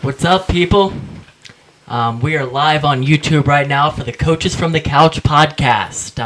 What's up, people? We are live on YouTube right now for the Coaches from the Couch podcast.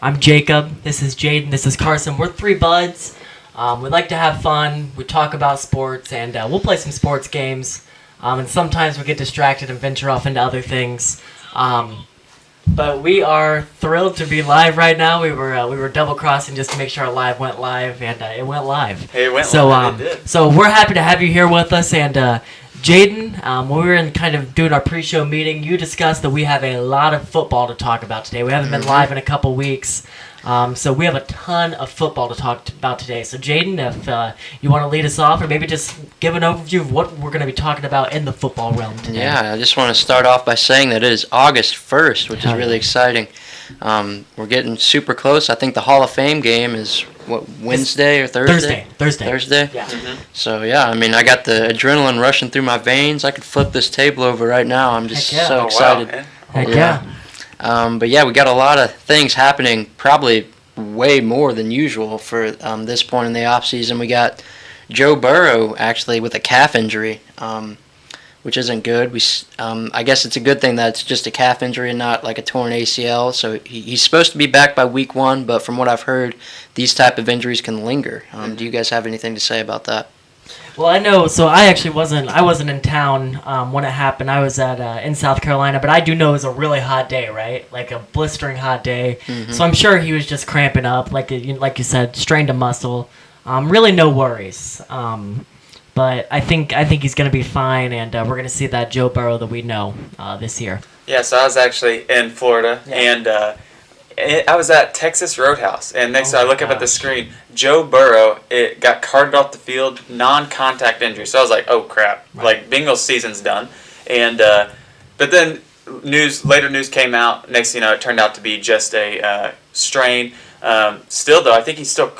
I'm Jacob, this is Jaden, this is Carson. We're three buds. We like to have fun, we talk about sports, and we'll play some sports games. And sometimes we get distracted and venture off into other things. But we are thrilled to be live right now. We were double crossing just to make sure our live went live, and it went live. Hey, it went live. It did. So we're happy to have you here with us. And Jaden, when we were in kind of doing our pre-show meeting, you discussed that we have a lot of football to talk about today. We haven't been live in a couple weeks, so we have a ton of football to talk about today. So Jaden, if you want to lead us off, or maybe just give an overview of what we're going to be talking about in the football realm today. Yeah, I just want to start off by saying that it is August 1st, which is really exciting. We're getting super close. I think the Hall of Fame game is, Wednesday or Thursday? Thursday? Yeah. Mm-hmm. So, yeah, I mean, I got the adrenaline rushing through my veins. I could flip this table over right now. I'm just so excited. Wow, Heck yeah. But, yeah, we got a lot of things happening, probably way more than usual for this point in the offseason. We got Joe Burrow, actually, with a calf injury, which isn't good. I guess it's a good thing that it's just a calf injury and not like a torn ACL. So he's supposed to be back by week 1, but from what I've heard, these type of injuries can linger. Do you guys have anything to say about that? Well, I know. So I actually wasn't in town when it happened. I was in South Carolina, but I do know it was a really hot day, right? Like a blistering hot day. Mm-hmm. So I'm sure he was just cramping up, like you said, strained a muscle. Really, no worries. But I think he's going to be fine, and we're going to see that Joe Burrow that we know this year. Yeah, so I was actually in Florida, and I was at Texas Roadhouse. And next time I look up at the screen, Joe Burrow got carted off the field, non-contact injury. So I was like, oh, crap. Right. Like, Bengals season's done. And but then later news came out. Next thing you know, it turned out to be just a strain. Still, though, I think he's still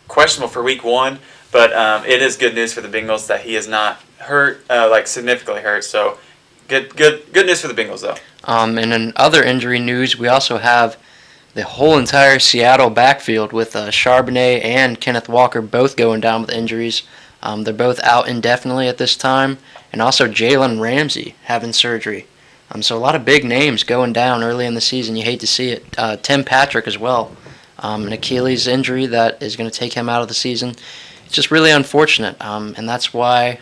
questionable for week 1. But it is good news for the Bengals that he is not hurt, significantly hurt. So good news for the Bengals, though. And in other injury news, we also have the whole entire Seattle backfield with Charbonnet and Kenneth Walker both going down with injuries. They're both out indefinitely at this time. And also Jalen Ramsey having surgery. So a lot of big names going down early in the season. You hate to see it. Tim Patrick as well. An Achilles injury that is going to take him out of the season. It's just really unfortunate, and that's why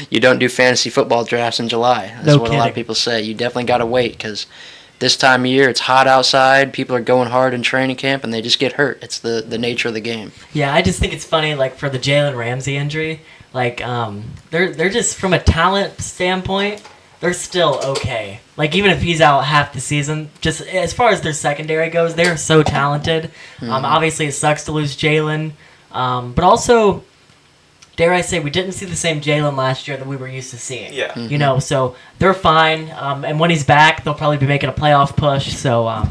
you don't do fantasy football drafts in July. That's what a lot of people say. You definitely got to wait because this time of year it's hot outside. People are going hard in training camp, and they just get hurt. It's the nature of the game. Yeah, I just think it's funny, like for the Jalen Ramsey injury, they're just from a talent standpoint, they're still okay. Like even if he's out half the season, just as far as their secondary goes, they're so talented. Mm-hmm. Obviously, it sucks to lose Jalen, but also, dare I say, we didn't see the same Jalen last year that we were used to seeing. Yeah. Mm-hmm. So they're fine. And when he's back, they'll probably be making a playoff push. So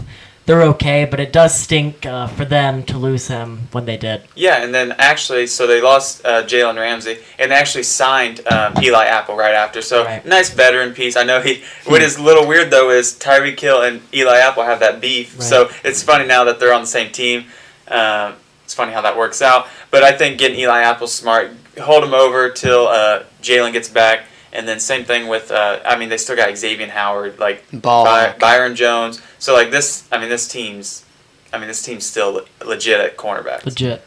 they're okay, but it does stink for them to lose him when they did. Yeah, and then actually, so they lost Jalen Ramsey, and they actually signed Eli Apple right after. So nice veteran piece. I know what is a little weird, though, is Tyreek Hill and Eli Apple have that beef. Right. So it's funny now that they're on the same team. It's funny how that works out. But I think getting Eli Apple smart, hold him over till Jalen gets back, and then same thing with. They still got Xavier Howard, Byron Jones. So this team's still legit at cornerback. Legit.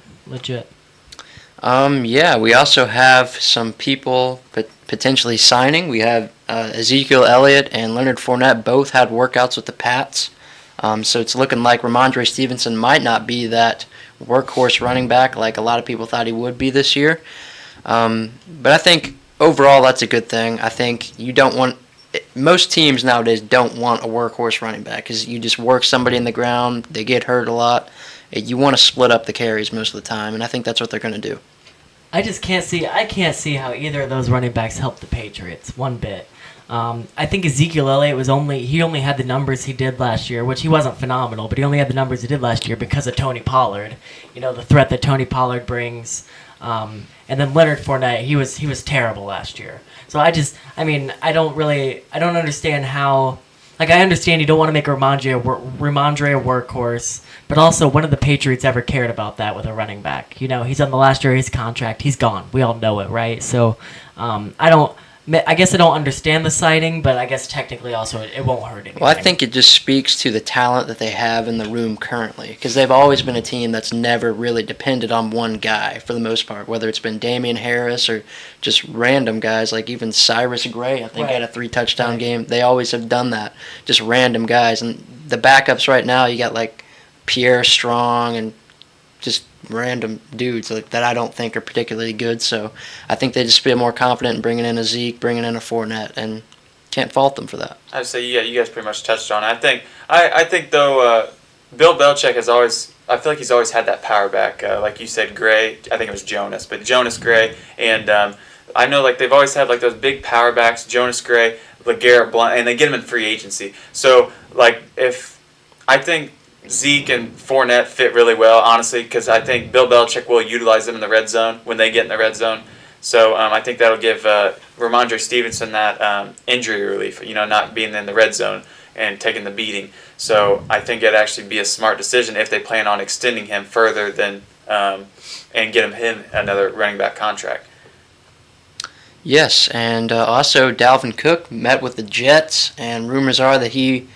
Yeah, we also have some people potentially signing. We have Ezekiel Elliott and Leonard Fournette both had workouts with the Pats. So it's looking like Ramondre Stevenson might not be that workhorse running back like a lot of people thought he would be this year. But I think overall that's a good thing. I think most teams nowadays don't want a workhorse running back because you just work somebody in the ground, they get hurt a lot. You want to split up the carries most of the time, and I think that's what they're going to do. I can't see how either of those running backs help the Patriots one bit. I think Ezekiel Elliott only had the numbers he did last year, which he wasn't phenomenal, but he only had the numbers he did last year because of Tony Pollard. The threat that Tony Pollard brings. And then Leonard Fournette, he was terrible last year. So I don't understand how like I understand you don't want to make Ramondre a workhorse, but also when have the Patriots ever cared about that with a running back? You know, he's on the last year of his contract. He's gone. We all know it, right? So I guess I don't understand the citing, but I guess technically also it won't hurt anything. Well, I think it just speaks to the talent that they have in the room currently, because they've always been a team that's never really depended on one guy for the most part, whether it's been Damian Harris or just random guys like even Cyrus Gray, I think, had a 3-touchdown game. They always have done that, just random guys. And the backups right now, you got like Pierre Strong and just random dudes like that I don't think are particularly good. So I think they just feel more confident in bringing in a Zeke, bringing in a Fournette, and can't fault them for that. I'd say, yeah, you guys pretty much touched on it. I think though, Bill Belichick has always, I feel like he's always had that power back. Like you said, Gray, I think it was Jonas, but Jonas Gray, and I know like they've always had like those big power backs, Jonas Gray, LeGarrette Blount, and they get them in free agency. So like I think Zeke and Fournette fit really well, honestly, because I think Bill Belichick will utilize them in the red zone when they get in the red zone. So I think that'll give Ramondre Stevenson that injury relief, not being in the red zone and taking the beating. So I think it'd actually be a smart decision if they plan on extending him further than and get him another running back contract. Yes, and also Dalvin Cook met with the Jets, and rumors are that he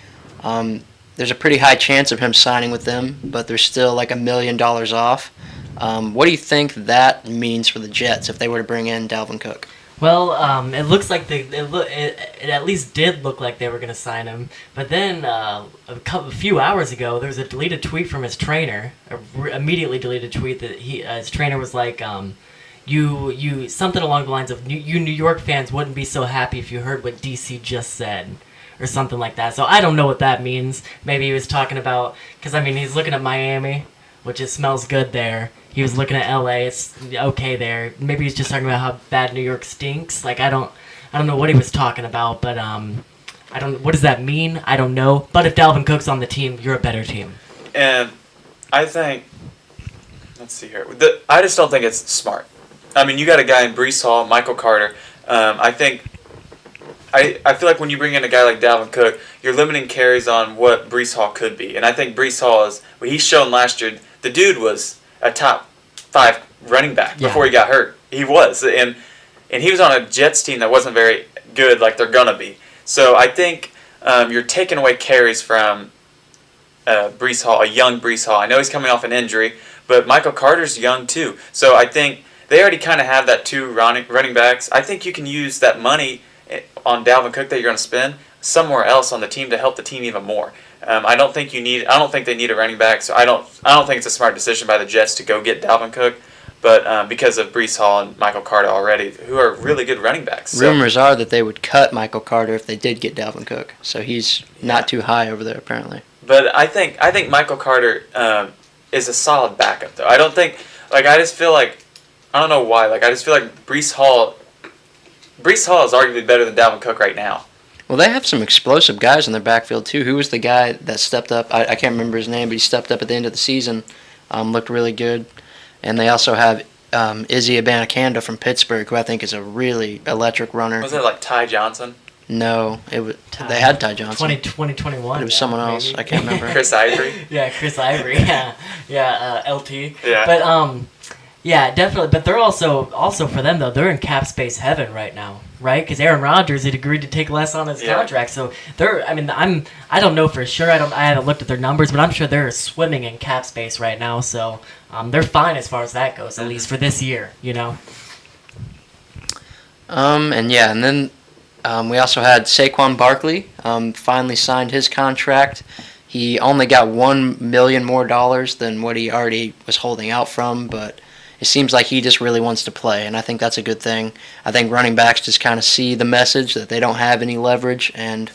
there's a pretty high chance of him signing with them, but they're still like $1 million off. What do you think that means for the Jets if they were to bring in Dalvin Cook? Well, it looks like it at least did look like they were going to sign him. But then a few hours ago, there was a deleted tweet from his trainer, immediately deleted tweet that his trainer was like, you something along the lines of you New York fans wouldn't be so happy if you heard what DC just said. Or something like that. So I don't know what that means. Maybe he was talking about, because I mean he's looking at Miami, which it smells good there. He was looking at LA, it's okay there. Maybe he's just talking about how bad New York stinks. Like I don't know what he was talking about, but what does that mean? I don't know. But if Dalvin Cook's on the team, you're a better team. And I think, let's see here. I just don't think it's smart. I mean, you got a guy in Breece Hall, Michael Carter. I feel like when you bring in a guy like Dalvin Cook, you're limiting carries on what Breece Hall could be. And I think Breece Hall is, what he's shown last year, the dude was a top 5 running back before he got hurt. He was. And he was on a Jets team that wasn't very good like they're going to be. So I think you're taking away carries from Breece Hall, a young Breece Hall. I know he's coming off an injury, but Michael Carter's young too. So I think they already kind of have that 2 running backs. I think you can use that money on Dalvin Cook that you're going to spend somewhere else on the team to help the team even more. I don't think they need a running back, so I don't think it's a smart decision by the Jets to go get Dalvin Cook, but because of Breece Hall and Michael Carter already, who are really good running backs. So. Rumors are that they would cut Michael Carter if they did get Dalvin Cook, so he's not too high over there apparently. But I think Michael Carter is a solid backup though. I don't think I just feel like I don't know why. I just feel like Breece Hall is arguably better than Dalvin Cook right now. Well, they have some explosive guys in their backfield, too. Who was the guy that stepped up? I can't remember his name, but he stepped up at the end of the season, looked really good. And they also have Izzy Abanikanda from Pittsburgh, who I think is a really electric runner. Was it like Ty Johnson? No, they had Ty Johnson. 2021. It was someone else. Maybe. I can't remember. Chris Ivory? Yeah, Chris Ivory. Yeah, LT. Yeah. But yeah, definitely. But they're also for them though. They're in cap space heaven right now, right? Because Aaron Rodgers had agreed to take less on his contract, so they're. I mean, I don't know for sure. I haven't looked at their numbers, but I'm sure they're swimming in cap space right now. So they're fine as far as that goes, at least for this year. And then we also had Saquon Barkley finally signed his contract. He only got $1 million more than what he already was holding out from, but it seems like he just really wants to play, and I think that's a good thing. I think running backs just kind of see the message that they don't have any leverage, and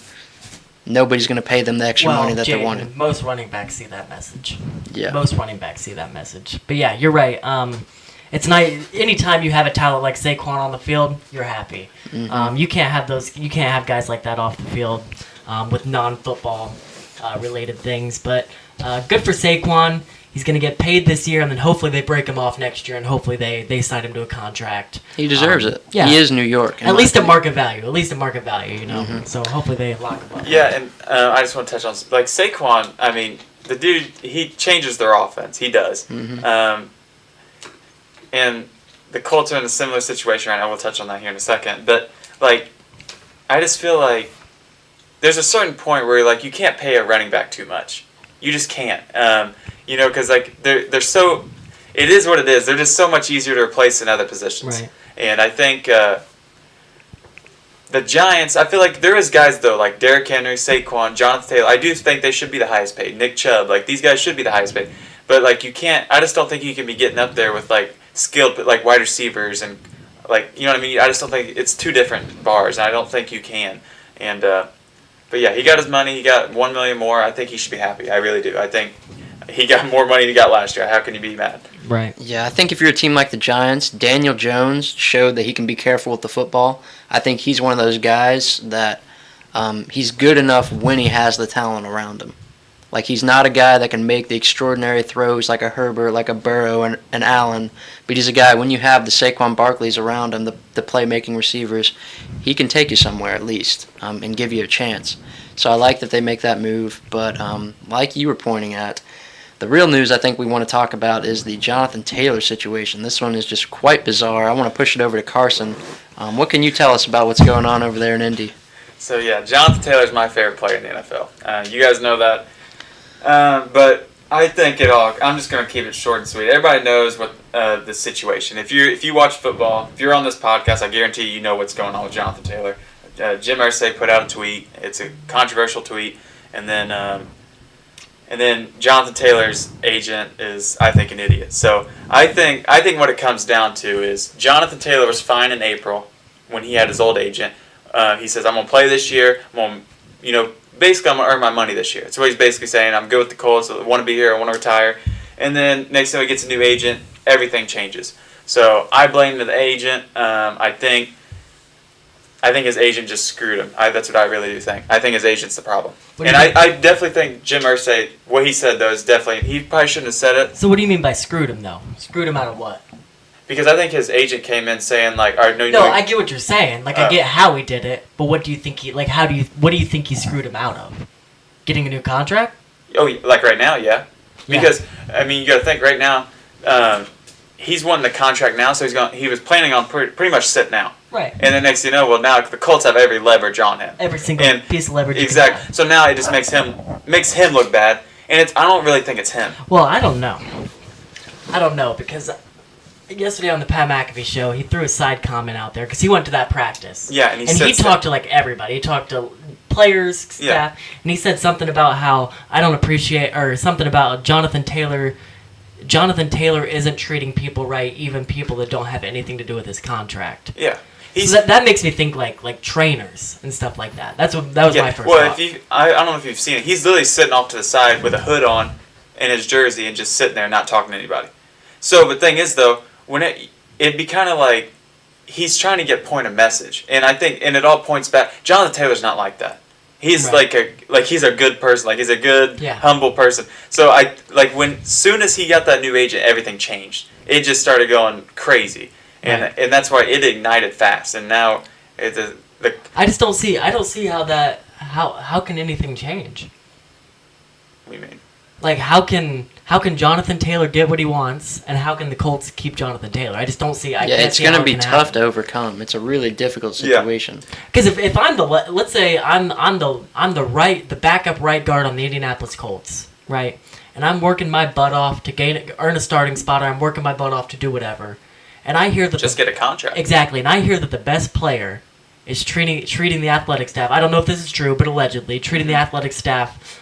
nobody's going to pay them the extra money that they wanted. Most running backs see that message. Yeah. Most running backs see that message. But yeah, you're right. It's not anytime you have a talent like Saquon on the field, you're happy. Mm-hmm. You can't have guys like that off the field with non-football related things. But good for Saquon. He's going to get paid this year, and then hopefully they break him off next year, and hopefully they sign him to a contract. He deserves it. Yeah. He is New York. At least at market value. you know. Mm-hmm. So hopefully they lock him up. Yeah, and I just want to touch on, like, Saquon, I mean, the dude, he changes their offense. He does. Mm-hmm. And the Colts are in a similar situation right now. We'll touch on that here in a second. But, like, I just feel like there's a certain point where, like, you can't pay a running back too much. You just can't. You know, because, like, they're so... It is what it is. They're just so much easier to replace in other positions. Right. And I think the Giants, I feel like there is guys, though, like Derrick Henry, Saquon, Johnathan Taylor. I do think they should be the highest paid. Nick Chubb. Like, these guys should be the highest paid. But, like, you can't... I just don't think you can be getting up there with, like, skilled, like, wide receivers and, like, you know what I mean? I just don't think... It's two different bars, and I don't think you can. And, but, yeah, he got his money. He got $1 million more. I think he should be happy. I really do. I think he got more money than he got last year. How can you be mad? Right. Yeah, I think if you're a team like the Giants, Daniel Jones showed that he can be careful with the football. I think he's one of those guys that he's good enough when he has the talent around him. Like, he's not a guy that can make the extraordinary throws like a Herbert, like a Burrow, and Allen. But he's a guy, when you have the Saquon Barkleys around him, the playmaking receivers, he can take you somewhere at least and give you a chance. So I like that they make that move. But like you were pointing at, the real news I think we want to talk about is the Johnathan Taylor situation. This one is just quite bizarre. I want to push it over to Carson. What can you tell us about what's going on over there in Indy? So, yeah, Johnathan Taylor is my favorite player in the NFL. You guys know that. But I think I'm just going to keep it short and sweet. Everybody knows what the situation. If you watch football, if you're on this podcast, I guarantee you know what's going on with Johnathan Taylor. Jim Irsay put out a tweet. It's a controversial tweet. And then Johnathan Taylor's agent is, I think, an idiot. So I think what it comes down to is Johnathan Taylor was fine in April when he had his old agent. He says, I'm going to play this year. Basically, I'm going to earn my money this year. That's what he's basically saying. I'm good with the Colts. I want to be here. I want to retire. And then next time he gets a new agent, everything changes. So I blame the agent. I think his agent just screwed him. That's what I really do think. I think his agent's the problem. And I definitely think Jim Irsay, what he said, though, is definitely... He probably shouldn't have said it. So what do you mean by screwed him, though? Screwed him out of what? Because I think his agent came in saying, like... All right, no, I get what you're saying. Like, I get how he did it, but what do you think what do you think he screwed him out of? Getting a new contract? Oh, like right now, yeah. Because, I mean, you got to think right now, he's won the contract now, so he was planning on pretty much sitting out. Right. And then next thing you know, well, now the Colts have every leverage on him. Every single piece of leverage. Exactly. So now it just makes him look bad, and I don't really think it's him. Well, I don't know because yesterday on the Pat McAfee show, he threw a side comment out there because he went to that practice. Yeah, and he talked to like everybody. He talked to players, staff, and he said something about how I don't appreciate, or something about Johnathan Taylor. Johnathan Taylor isn't treating people right, even people that don't have anything to do with his contract. Yeah. So that makes me think like trainers and stuff like that. That was my first thought. I don't know if you've seen it. He's literally sitting off to the side with a hood on and his jersey and just sitting there not talking to anybody. So the thing is, though, when it'd be kind of like he's trying to point a message, and I think it all points back. Johnathan Taylor's not like that. He's right. He's a good person. Like, he's a good, humble person. So soon as he got that new agent, everything changed. It just started going crazy. And that's why it ignited fast, and now I just don't see how can anything change? What do you mean? Like, how can Johnathan Taylor get what he wants, and how can the Colts keep Johnathan Taylor? I just don't see. It's going to be tough to overcome. It's a really difficult situation. Because if I'm let's say I'm the backup right guard on the Indianapolis Colts, right, and I'm working my butt off to earn a starting spot, or I'm working my butt off to do whatever. And I hear that get a contract. Exactly, and I hear that the best player is treating the athletic staff. I don't know if this is true, but allegedly treating the athletic staff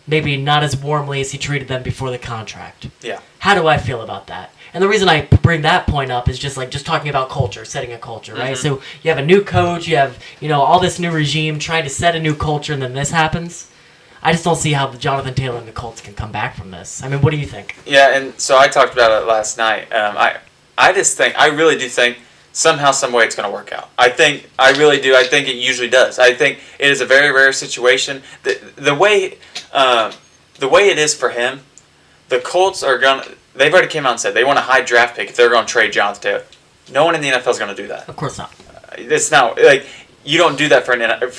maybe not as warmly as he treated them before the contract. Yeah. How do I feel about that? And the reason I bring that point up is just talking about culture, setting a culture, right? So you have a new coach, you have all this new regime trying to set a new culture, and then this happens. I just don't see how the Johnathan Taylor and the Colts can come back from this. I mean, what do you think? Yeah, and so I talked about it last night. I really do think somehow, some way it's going to work out. I really do. I think it usually does. I think it is a very rare situation. The way it is for him, the Colts are gonna. They've already came out and said they want a high draft pick if they're going to trade Johnathan Taylor. No one in the NFL is going to do that. Of course not. It's not like you don't do that for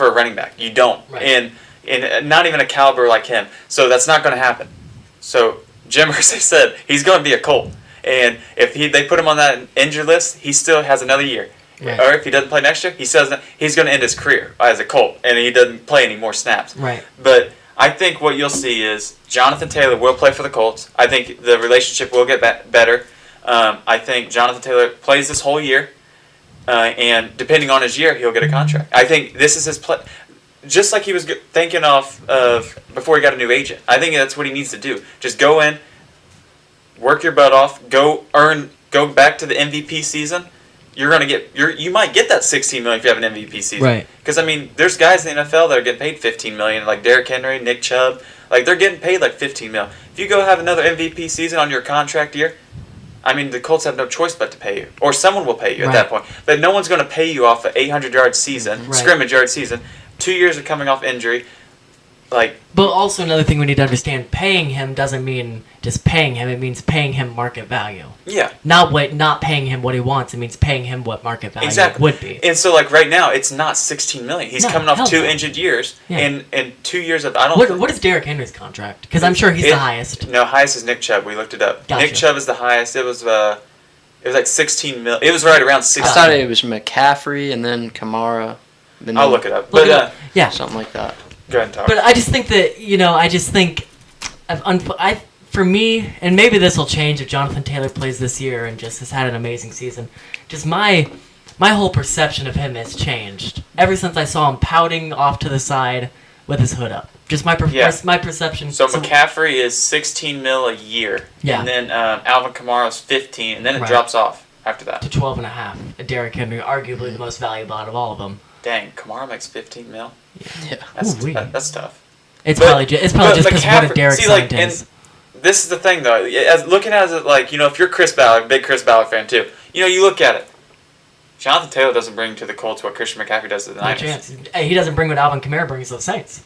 a running back. You don't, Right. and not even a caliber like him. So that's not going to happen. So Jim Irsay said he's going to be a Colt, and if they put him on that injured list, he still has another year. Right. Or if he doesn't play next year, he says he's going to end his career as a Colt, and he doesn't play any more snaps. Right. But I think what you'll see is Johnathan Taylor will play for the Colts. I think the relationship will get better. I think Johnathan Taylor plays this whole year, and depending on his year, he'll get a contract. I think this is his play. Just like he was thinking of before he got a new agent. I think that's what he needs to do. Just go in, work your butt off, go back to the MVP season. You're gonna you might get that $16 million if you have an MVP season. Right. Because I mean, there's guys in the NFL that are getting paid $15 million, like Derrick Henry, Nick Chubb. Like they're getting paid like $15 million. If you go have another MVP season on your contract year, I mean, the Colts have no choice but to pay you, or someone will pay you at that point. But no one's going to pay you off an 800-yard season, scrimmage yard season. 2 years of coming off injury, like. But also another thing we need to understand: paying him doesn't mean just paying him. It means paying him market value. Yeah. Not paying him what he wants. It means paying him what market value would be. And so, like right now, it's not $16 million. He's coming off 2 injured years, and 2 years of I don't. What is Derrick Henry's contract? Because I'm sure he's the highest. No, highest is Nick Chubb. We looked it up. Gotcha. Nick Chubb is the highest. It was like $16 million. It was right around 16. I thought it was McCaffrey and then Kamara. I'll look it up. Yeah, something like that. Go ahead and talk. But I just think that for me, and maybe this will change if Johnathan Taylor plays this year and just has had an amazing season. Just my whole perception of him has changed ever since I saw him pouting off to the side with his hood up. Just my perception. So McCaffrey is $16 million a year. Yeah. And then Alvin Kamara is $15, and then it drops off after that. To 12.5. Derrick Henry, arguably the most valuable out of all of them. Dang, Kamara makes $15 million. Yeah. That's tough. It's probably just because what if Derek signed his. This is the thing, though. Looking at it, like, if you're Chris Ballard, big Chris Ballard fan, too, you look at it. Johnathan Taylor doesn't bring to the Colts what Christian McCaffrey does to the Niners. No chance. He doesn't bring what Alvin Kamara brings to the Saints.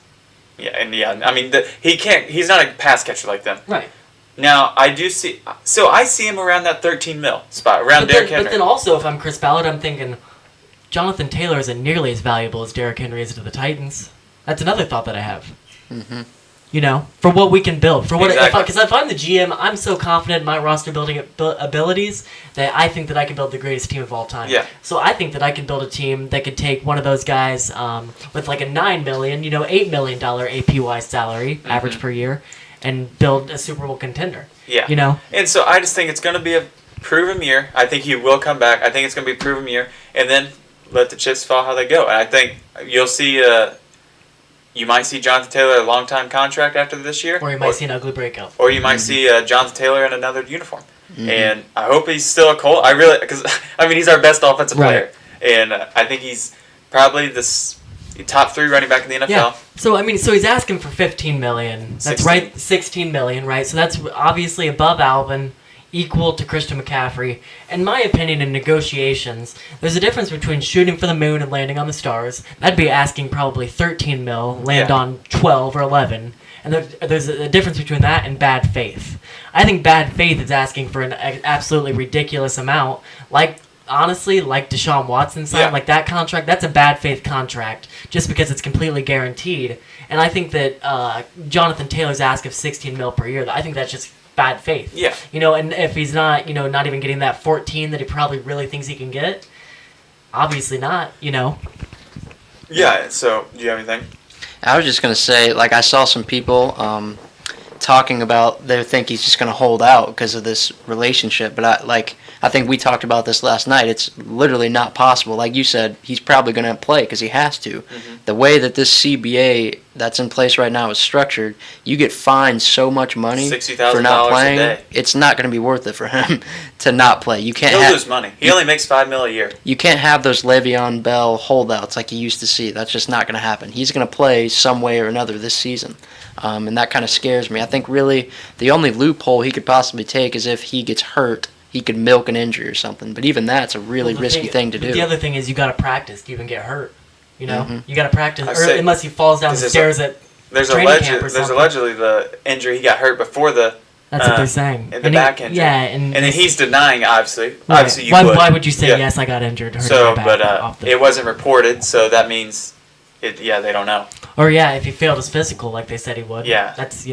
Yeah, I mean, he can't. He's not a pass catcher like them. Right. Now, I see him around that $13 million spot, around Derrick Henry. But then also, if I'm Chris Ballard, I'm thinking Johnathan Taylor isn't nearly as valuable as Derrick Henry is to the Titans. That's another thought that I have. Mm-hmm. For what we can build. Exactly. Because if I'm the GM, I'm so confident in my roster building abilities that I think that I can build the greatest team of all time. Yeah. So I think that I can build a team that could take one of those guys with like a $9 million, $8 million APY salary, average per year, and build a Super Bowl contender. Yeah. And so I just think it's going to be a proven year. I think he will come back. I think it's going to be a proven year. And then let the chips fall how they go. And I think you'll see... you might see Johnathan Taylor a long-time contract after this year. Or you might see an ugly breakout. Or you might see Johnathan Taylor in another uniform. Mm-hmm. And I hope he's still a Colt. Because he's our best offensive player. And I think he's probably the top 3 running back in the NFL. Yeah. So he's asking for $15 million. That's 16. right, $16 million, right? So that's obviously above Alvin, equal to Christian McCaffrey. In my opinion, in negotiations, there's a difference between shooting for the moon and landing on the stars. That'd be asking probably $13 million, land on 12 or 11. And there's a difference between that and bad faith. I think bad faith is asking for an absolutely ridiculous amount, honestly, like Deshaun Watson signed, like that contract, that's a bad faith contract just because it's completely guaranteed. And I think that Johnathan Taylor's ask of $16 million per year, I think that's just bad faith. Yeah. And if he's not, not even getting that 14 that he probably really thinks he can get, obviously not, Yeah, so do you have anything? I was just going to say, I saw some people talking about they think he's just going to hold out because of this relationship, but I think we talked about this last night. It's literally not possible. Like you said, he's probably going to play because he has to. Mm-hmm. The way that this CBA that's in place right now is structured, you get fined so much money for not playing. $60,000 a day. It's not going to be worth it for him to not play. You can't. He'll lose money. He only makes $5 million a year. You can't have those Le'Veon Bell holdouts like you used to see. That's just not going to happen. He's going to play some way or another this season. And that kind of scares me. I think really the only loophole he could possibly take is if he gets hurt, he could milk an injury or something. But even that's a really risky thing to do. The other thing is you got to practice to even get hurt. Mm-hmm. You got to practice unless he falls down the stairs at there's training camp or there's something. allegedly the injury he got hurt before the That's what they're saying. In the back injury. Yeah, and then he's denying, obviously. Right. Obviously, you Why would you say Yeah. yes? I got injured. Hurt So, my back but off the it wasn't reported, so that means, they don't know. Or yeah, if he failed his physical like they said he would. Yeah. That's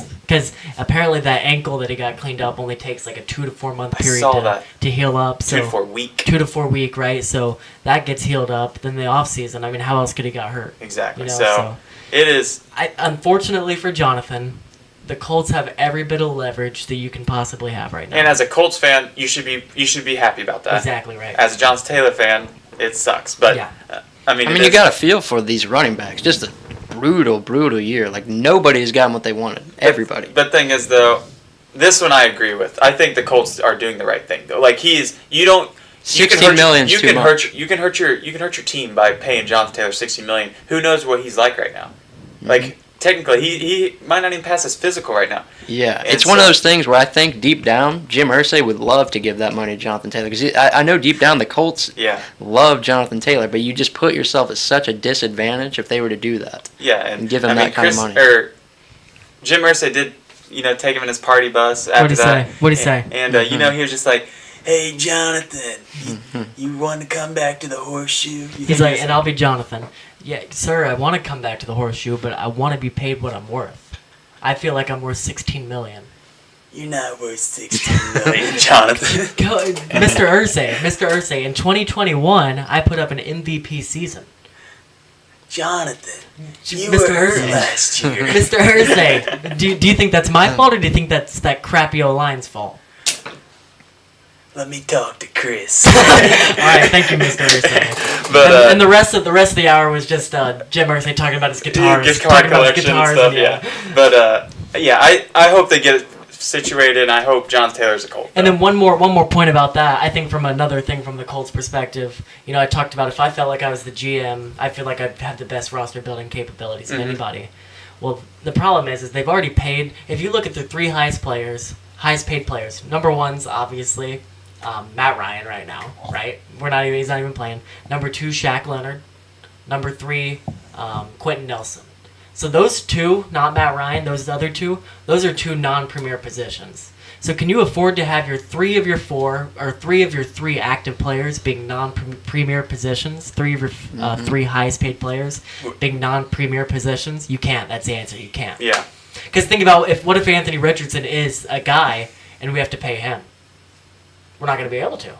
because apparently that ankle that he got cleaned up only takes like a 2 to 4 month period saw that. to heal up. So 2 to 4 week. 2 to 4 week, right? So that gets healed up. Then the off season. I mean, how else could he got hurt? Exactly. So it is. Unfortunately for Johnathan, the Colts have every bit of leverage that you can possibly have right now. And as a Colts fan, you should be happy about that. Exactly right. As a Johnathan Taylor fan, it sucks, but Yeah. I mean, you got to feel for these running backs. Just a brutal year. Like, nobody has gotten what they wanted. Everybody. But the thing is, though, this one I agree with. I think the Colts are doing the right thing, though. Like, you can hurt your team by paying Johnathan Taylor $60 million. Who knows what he's like right now? Mm-hmm. Like, technically, he might not even pass his physical right now. Yeah, it's one of those things where I think deep down, Jim Irsay would love to give that money to Johnathan Taylor. Because I know deep down the Colts love Johnathan Taylor, but you just put yourself at such a disadvantage if they were to do that. Yeah, and give him that kind of money. Jim Irsay did, take him in his party bus after that. What'd he say? And, he was just like, "Hey, Johnathan, you want to come back to the horseshoe?" He's like, and I'll be Johnathan. Yeah, sir, I want to come back to the horseshoe, but I want to be paid what I'm worth. I feel like I'm worth $16 million. You're not worth $16 million, Johnathan. Mr. Irsay, in 2021, I put up an MVP season. Johnathan, you Mr. were hurt Irsay. last year. Mr. Irsay, do you think that's my fault, or do you think that's that crappy O-line's fault? Let me talk to Chris. All right, thank you, Mr. Irsay. But and the rest of the hour was just Jim Irsay talking about his guitars, talking about his guitars and stuff. But I hope they get it situated, and I hope John Taylor's a Colt. And then one more point about that. I think from another thing from the Colts' perspective, I talked about if I felt like I was the GM, I feel like I'd have the best roster building capabilities of anybody. Well, the problem is they've already paid. If you look at the three highest paid players, number one's obviously Matt Ryan right now, right? He's not even playing. Number 2, Shaq Leonard. Number 3, Quentin Nelson. So those two, not Matt Ryan, those other two, those are 2 non-premier positions. So can you afford to have three of your 3 active players being non-premier positions? 3 of your 3 highest paid players being non-premier positions? You can't. That's the answer. You can't. Yeah. Because think about what if Anthony Richardson is a guy and we have to pay him? We're not going to be able to.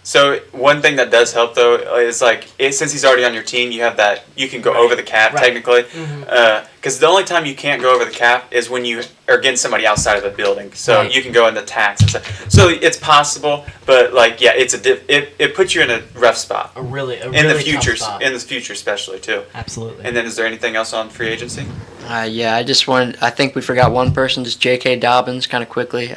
So one thing that does help though is since he's already on your team, you can go over the cap technically. Because the only time you can't go over the cap is when you are getting somebody outside of the building. So you can go into tax and stuff. So it's possible, but it puts you in a rough spot. A really in the future, tough spot. in the future especially too. Absolutely. And then is there anything else on free agency? I think we forgot one person, just J.K. Dobbins, kind of quickly.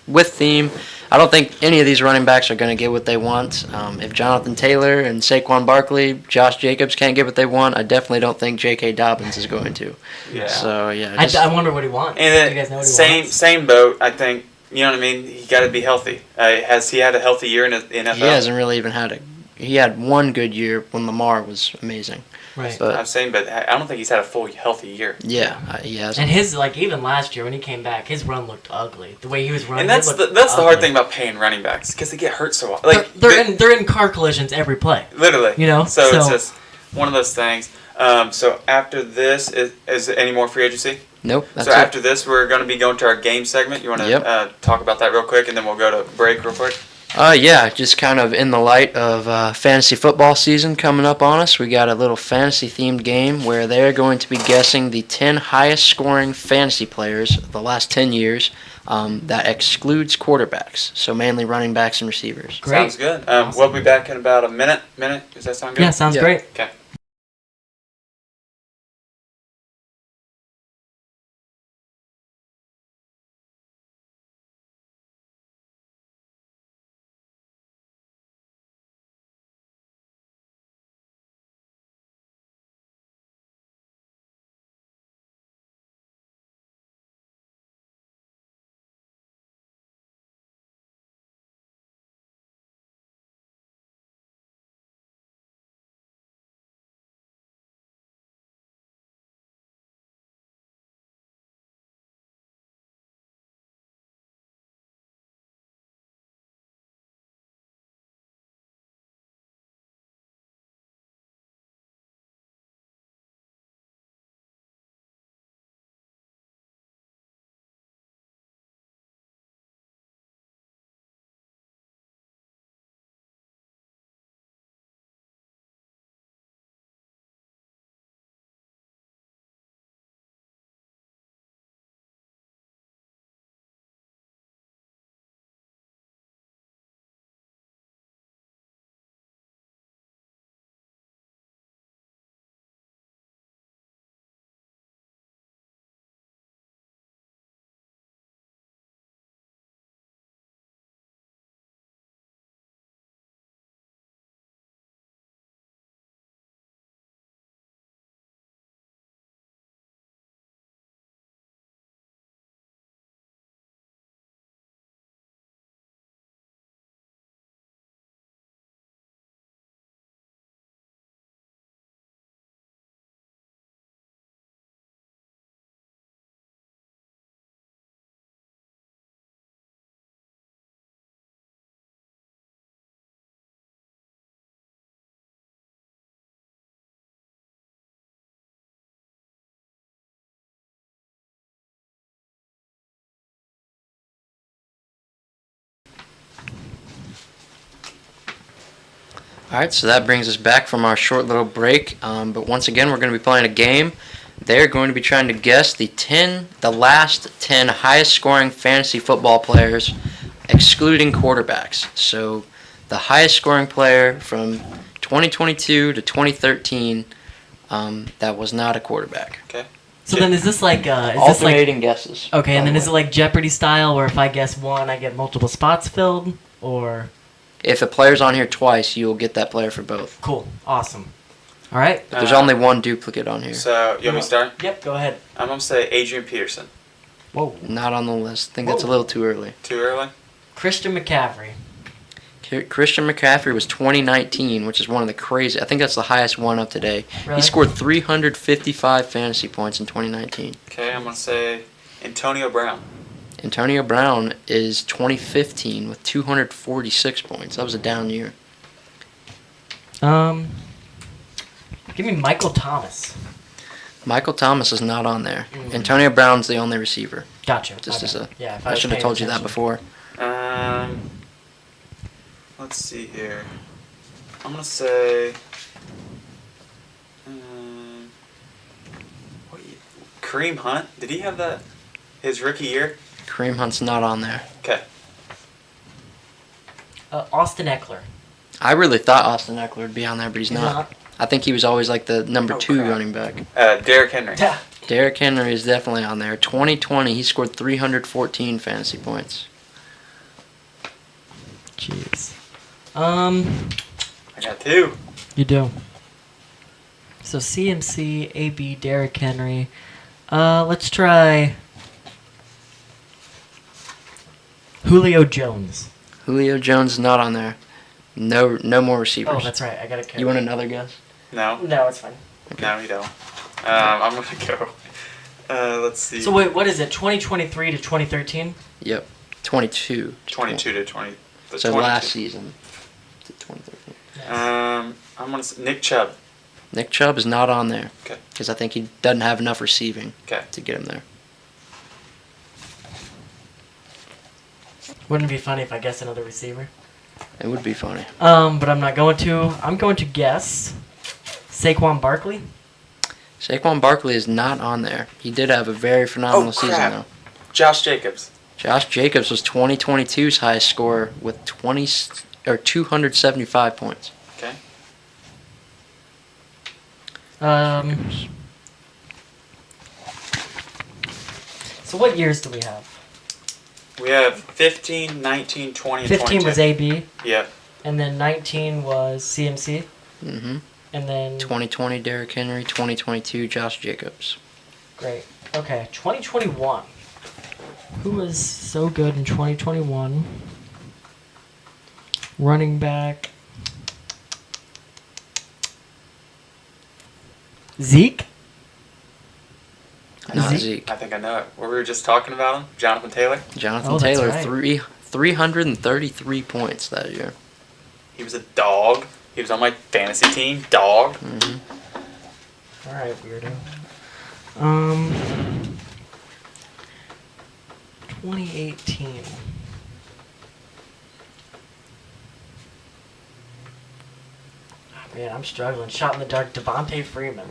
With theme, I don't think any of these running backs are going to get what they want. If Johnathan Taylor and Saquon Barkley, Josh Jacobs can't get what they want, I definitely don't think J.K. Dobbins is going to. Yeah. So, yeah. I wonder what he wants. And then you guys know what he wants? Same boat, I think. You know what I mean? He got to be healthy. Has he had a healthy year in the NFL? He hasn't really even he had one good year when Lamar was amazing. Right. But I'm saying, but I don't think he's had a full healthy year. Yeah, he has. And his even last year when he came back, his run looked ugly. The way he was running, and that's the hard thing about paying running backs because they get hurt so often. They're in car collisions every play. Literally. So it's So just one of those things. So after this, is there any more free agency? Nope. That's so it. after this, we're going to be going to our game segment. You want to talk about that real quick, and then we'll go to break real quick. Just kind of in the light of fantasy football season coming up on us, we got a little fantasy-themed game where they're going to be guessing the 10 highest-scoring fantasy players of the last 10 years. That excludes quarterbacks, so mainly running backs and receivers. Great. Sounds good. We'll be back in about a minute. Does that sound good? Yeah, sounds great. Okay. All right, so that brings us back from our short little break. But once again, we're going to be playing a game. They're going to be trying to guess the last 10 highest scoring fantasy football players, excluding quarterbacks. So the highest scoring player from 2022 to 2013 that was not a quarterback. Okay. So then is this like Alternating guesses. Okay, and by then the is it way. like Jeopardy style, where if I guess one, I get multiple spots filled, or If a player's on here twice, you'll get that player for both. cool, awesome. All right. But there's only one duplicate on here. So, you want me to start? Yep, go ahead. I'm going to say Adrian Peterson. Whoa. Not on the list. I think that's a Whoa. little too early. Too early? Christian McCaffrey. Christian McCaffrey was 2019, which is one of the crazy. I think that's the highest one of today. Really? He scored 355 fantasy points in 2019. Okay, I'm going to say Antonio Brown. Antonio Brown is 2015 with 246 points. That was a down year. Give me Michael Thomas. Michael Thomas is not on there. Mm. Antonio Brown's the only receiver. Gotcha. Just as a, yeah. If I was should have paying told you that attention. before. Let's see here. I'm going to say... Kareem Hunt. Did he have that his rookie year? Kareem Hunt's not on there. Okay. Austin Eckler. I really thought Austin Eckler would be on there, but he's He's not. not. I think he was always like the number Oh, 2 crap. running back. Derrick Henry. Yeah. Derrick Henry is definitely on there. 2020, he scored 314 fantasy points. Jeez. I got 2. You do. So CMC, AB, Derrick Henry. Let's try Julio Jones. Julio Jones is not on there. No more receivers. Oh, that's right. I got to. You want another guess? No. No, it's fine. No, you don't. I'm going to go. Let's see. So wait, what is it? 2023 to 2013? Yep. 22. 22 to 20. So 22. last season to 2013. I'm going to say Nick Chubb. Nick Chubb is not on there. Okay. Because I think he doesn't have enough receiving Okay. to get him there. Wouldn't it be funny if I guessed another receiver? It would be funny. But I'm not going to. I'm going to guess Saquon Barkley. Saquon Barkley is not on there. He did have a very phenomenal season, crap. though. Josh Jacobs. Josh Jacobs was 2022's highest scorer with 275 points. Okay. So what years do we have? We have 15, 19, 20, and 15 22. was AB, Yep. and then 19 was CMC, Mm-hmm. and then 2020 Derrick Henry, 2022 Josh Jacobs. great. Okay, 2021. Who was so good in 2021? Running back. Zeke? Not Zeke? Zeke. I think I know it. Where we were just talking about him, Johnathan Taylor. Jonathan Oh, that's Taylor, right. 333 points that year. He was a dog. He was on my fantasy team. Dog. Mm-hmm. Alright, weirdo. 2018. Oh, man, I'm struggling. Shot in the dark. Devontae Freeman.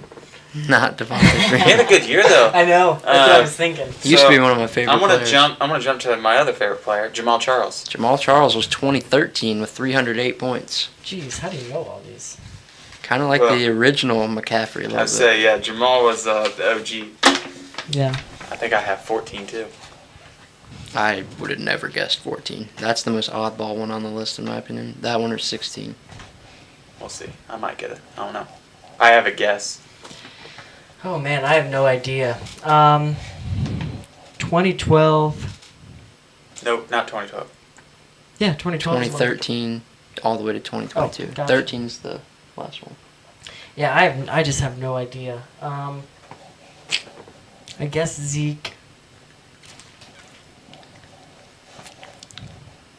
Not Devontae He had a Freeman. good year though. I know. That's what I was thinking. He used to be one of my favorite I'm gonna players. jump. I'm gonna jump to my other favorite player, Jamal Charles. Jamal Charles was 2013 with 308 points. Jeez, how do you know all these? Kind of like Well, the original McCaffrey a little I'd bit. say yeah. Jamal was the OG. Yeah. I think I have 14 too. I would have never guessed 14. That's the most oddball one on the list in my opinion. That one or 16. We'll see. I might get it. I don't know. I have a guess. Oh man, I have no idea. 2012. Nope, not 2012. Yeah, 2012. is one. 2013 all the way to 2022. Oh, gotcha. 13's the last one. Yeah, I just have no idea. I guess Zeke.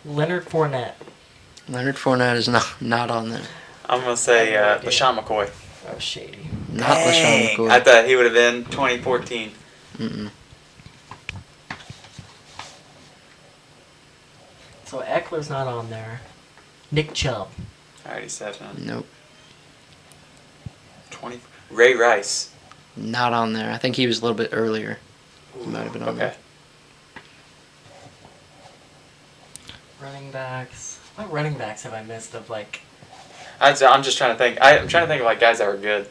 Leonard Fournette. Leonard Fournette is not on there. I'm gonna say I have no idea. LaShawn McCoy. Oh, shady. Not LaShawn Dang, McCoy. I thought he would have been 2014. Mm-mm. So Eckler's not on there. Nick Chubb. I already said him. Nope. 20. Ray Rice. Not on there. I think he was a little bit earlier. He might have been on Okay. there. Running backs. What running backs have I missed of like? I'm just trying to think. I'm trying to think of like guys that were good.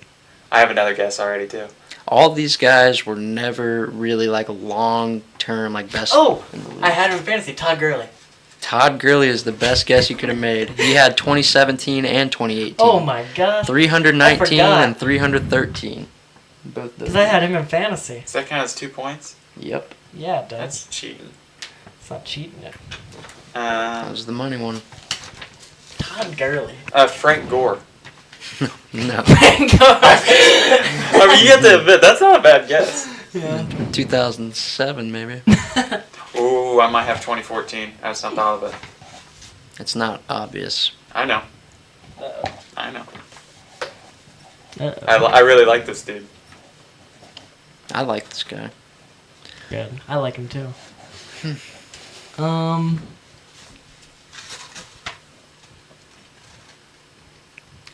I have another guess already too. All these guys were never really like long-term, like best. Oh, in the league. I had him in fantasy. Todd Gurley. Todd Gurley is the best guess you could have made. He had 2017 and 2018. Oh my god. 319 forgot. and 313. Both those. Because I had him in fantasy. Does that count as 2 points? Yep. Yeah, it does. That's cheating. It's not cheating it. That was the money one. Todd Gurley. Frank Gore. No. I mean, you have to admit that's not a bad guess. Yeah. 2007 maybe. Ooh, I might have 2014. I just not thought of it. It's not obvious. I know. Uh-oh. I know. Uh-oh. I really like this dude. I like this guy. Good. I like him too.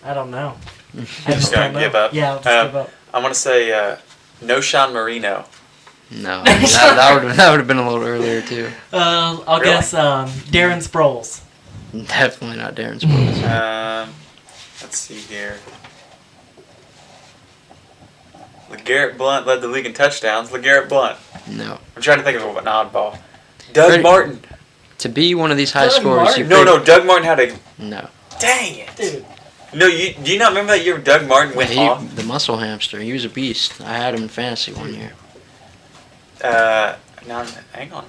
I don't know. I Just gonna don't know. give up. Yeah, I'll just give up. I want to say no Sean Marino. No, that would have been a little earlier too. I'll Really? guess Darren Sproles. Definitely not Darren Sproles. Let's see here. LeGarrette Blount led the league in touchdowns. LeGarrette Blount. No. I'm trying to think of an oddball. Doug Pretty- Martin. To be one of these high Doug scorers, Martin? you No, Doug Martin had a. No. Dang it. Dude. No, do you not remember that year Doug Martin went off? The muscle hamster. He was a beast. I had him in fantasy one year. Now, hang on.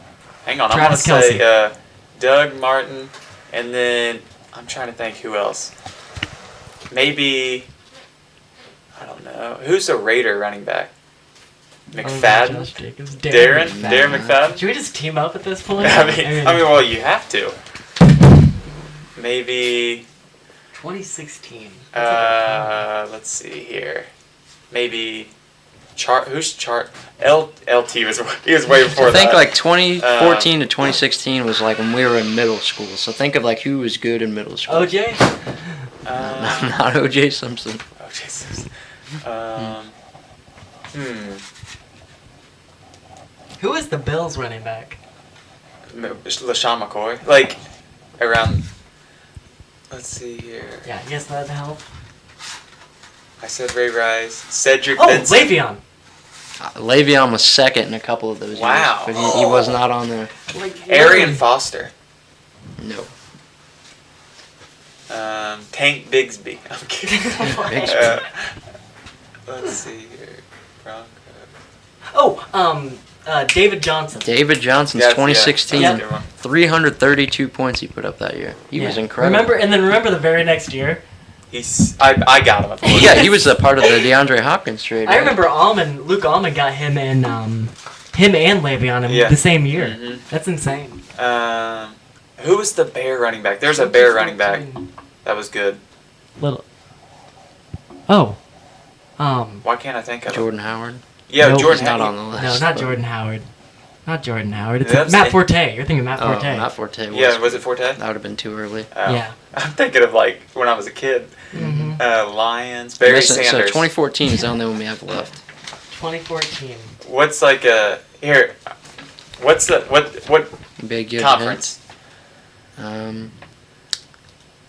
I want to Travis say Kelce. Doug Martin, and then I'm trying to think who else. Maybe, I don't know. Who's the Raider running back? McFadden? Josh Jacobs. Darren McFadden. McFadden? Should we just team up at this point? I mean, well, you have to. Maybe, 2016. let's see here. Maybe, who's Chart? LT was, he was way before I think that. like 2014 to 2016 was like when we were in middle school. So think of like who was good in middle school. OJ? Not O.J. Simpson. Oh, Jesus. Who is the Bills running back? LaShawn McCoy. Like, around, let's see here. Yeah, I guess that'd help. I said Ray Rice. Cedric Oh, Benson. Le'Veon. Le'Veon was second in a couple of those Wow. years, but he was not on there. Arian Foster. No. Tank Bigsby. I'm kidding. Bigsby. Let's see here. Broncos. Oh, David Johnson. David Johnson's Yeah, 2016. that's a good one. 332 points he put up that year. He was Yeah. incredible. Remember the very next year? I got him. Of course. Yeah, he was a part of the DeAndre Hopkins trade. I right? remember Luke Almond got him and Le'Veon in Yeah. the same year. Mhm. That's insane. Who was the Bear running back? There's a Bear running back that was good. Little. Oh. Why can't I think of it? Jordan Howard. Yeah, Nope, Jordan He's not Howard. on the list. No, not but- Jordan Howard. Not Jordan Howard. It's That's Matt it. Forte. You're thinking Matt Oh, Forte. Matt Forte. Yeah, was it Forte? That would have been too early. Oh. Yeah. I'm thinking of like when I was a kid. Mm-hmm. Lions. Barry So Sanders. 2014 is the only one we have left. 2014. What's like a here? What's the what Big good conference?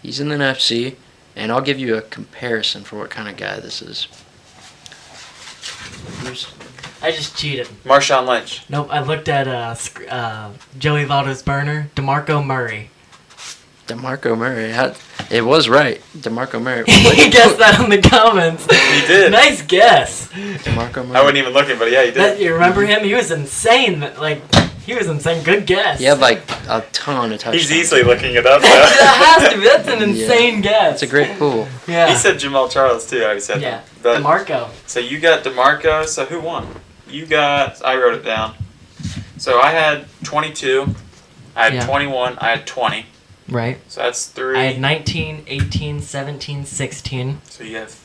He's in the NFC, and I'll give you a comparison for what kind of guy this is. I just cheated. Marshawn Lynch. Nope, I looked at Joey Votto's burner, DeMarco Murray. DeMarco Murray. It was right. DeMarco Murray. He guessed that in the comments. He did. Nice guess. DeMarco Murray. I wasn't even looking, but yeah, he did. You remember him? He was insane. He was insane. Good guess. He had like a ton of touchdowns. He's easily looking it up. That has to be. That's an Yeah. insane guess. It's a great pool. Yeah. He said Jamal Charles too. I already said Yeah. that. But, DeMarco. so you got DeMarco. So who won? You got. I wrote it down. So I had 22. I had Yeah. 21. I had 20. Right. So that's 3. I had 19, 18, 17, 16. So you have 4.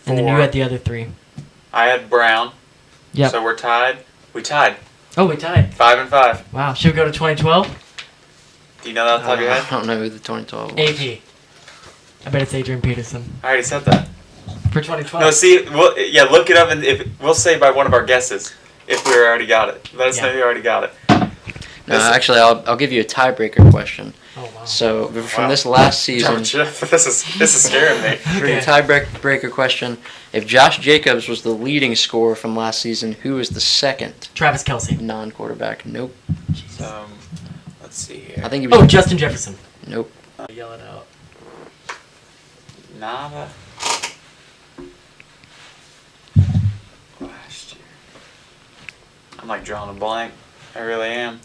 And then you had the other 3. I had Brown. Yep. So we're tied. We tied. Oh, we tied. 5 and 5. Wow. Should we go to 2012? Do you know that off the top of your I head? don't know who the 2012 was. AP. I bet it's Adrian Peterson I already said that. for 2012. No, see, look it up, and we'll say by one of our guesses if we already got it. Let us know if you already got it. No, actually, I'll give you a tiebreaker question. Oh wow. So from this last season, This is scaring me. for your tiebreaker question, if Josh Jacobs was the leading scorer from last season, who was the second Travis Kelce. non-quarterback? Nope. Let's see here. I think he was. Oh, Justin Jefferson. Nope. Yell it out. Nada. Last year. I'm like drawing a blank. I really am.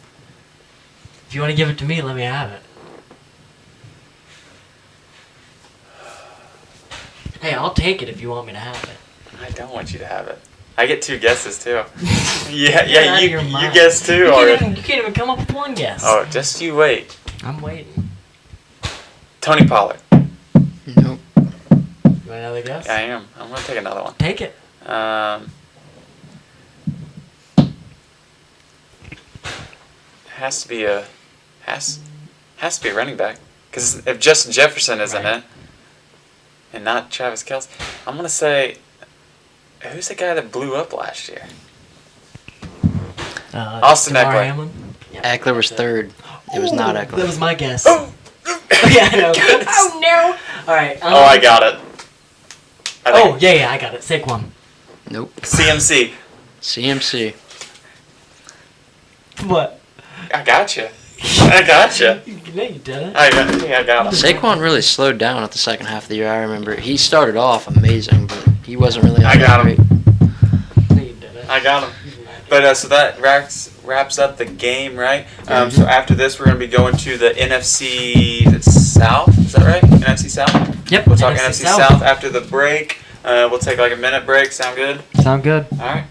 If you want to give it to me, let me have it. Hey, I'll take it if you want me to have it. I don't want you to have it. I get 2 guesses too. Get yeah, out you of your mind. guess 2 You already. can't even come up with one guess. Oh, just you wait. I'm waiting. Tony Pollard. Nope. You want another guess? Yeah, I am. I'm gonna take another one. Take it. Has to be a running back. Because if Justin Jefferson isn't Right. it, and not Travis Kelce, I'm gonna say, who's the guy that blew up last year? Austin Damar Eckler. Hamlin? Eckler was third. It was not Ooh, Eckler. That was my guess. Oh, Yeah, I know. Oh no! All right. oh, I got it. I Oh think yeah, I got it. Saquon. Nope. CMC. CMC. What? I gotcha. I gotcha. No, you didn't. I got him. Saquon really slowed down at the second half of the year. I remember he started off amazing, but he wasn't really. I got him. No, you didn't. I got him. But so that wraps up the game, right? So after this, we're going to be going to the NFC South. Is that right? NFC South? Yep. We'll talk NFC South after the break. We'll take like a minute break. Sound good? Sound good. All right.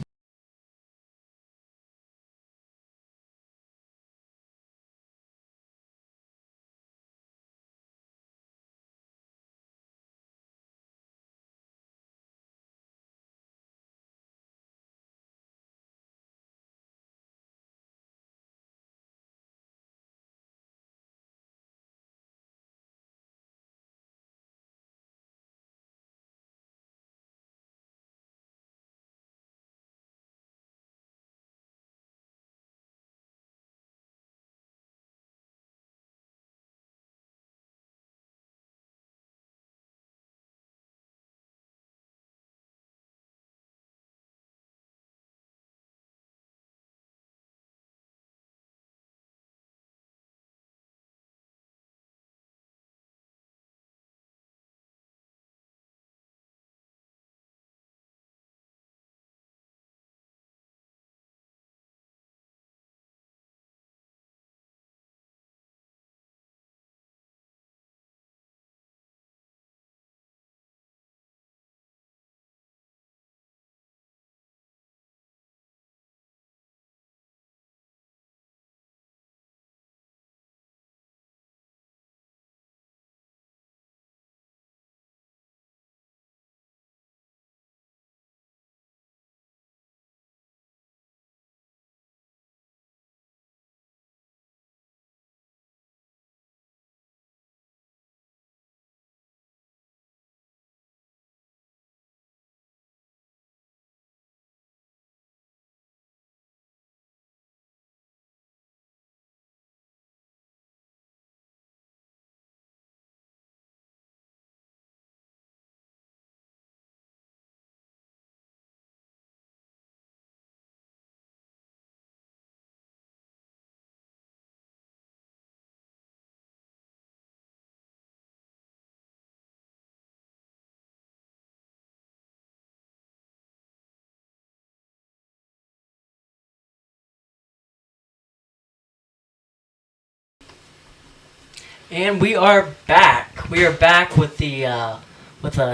And we are back. We are back with a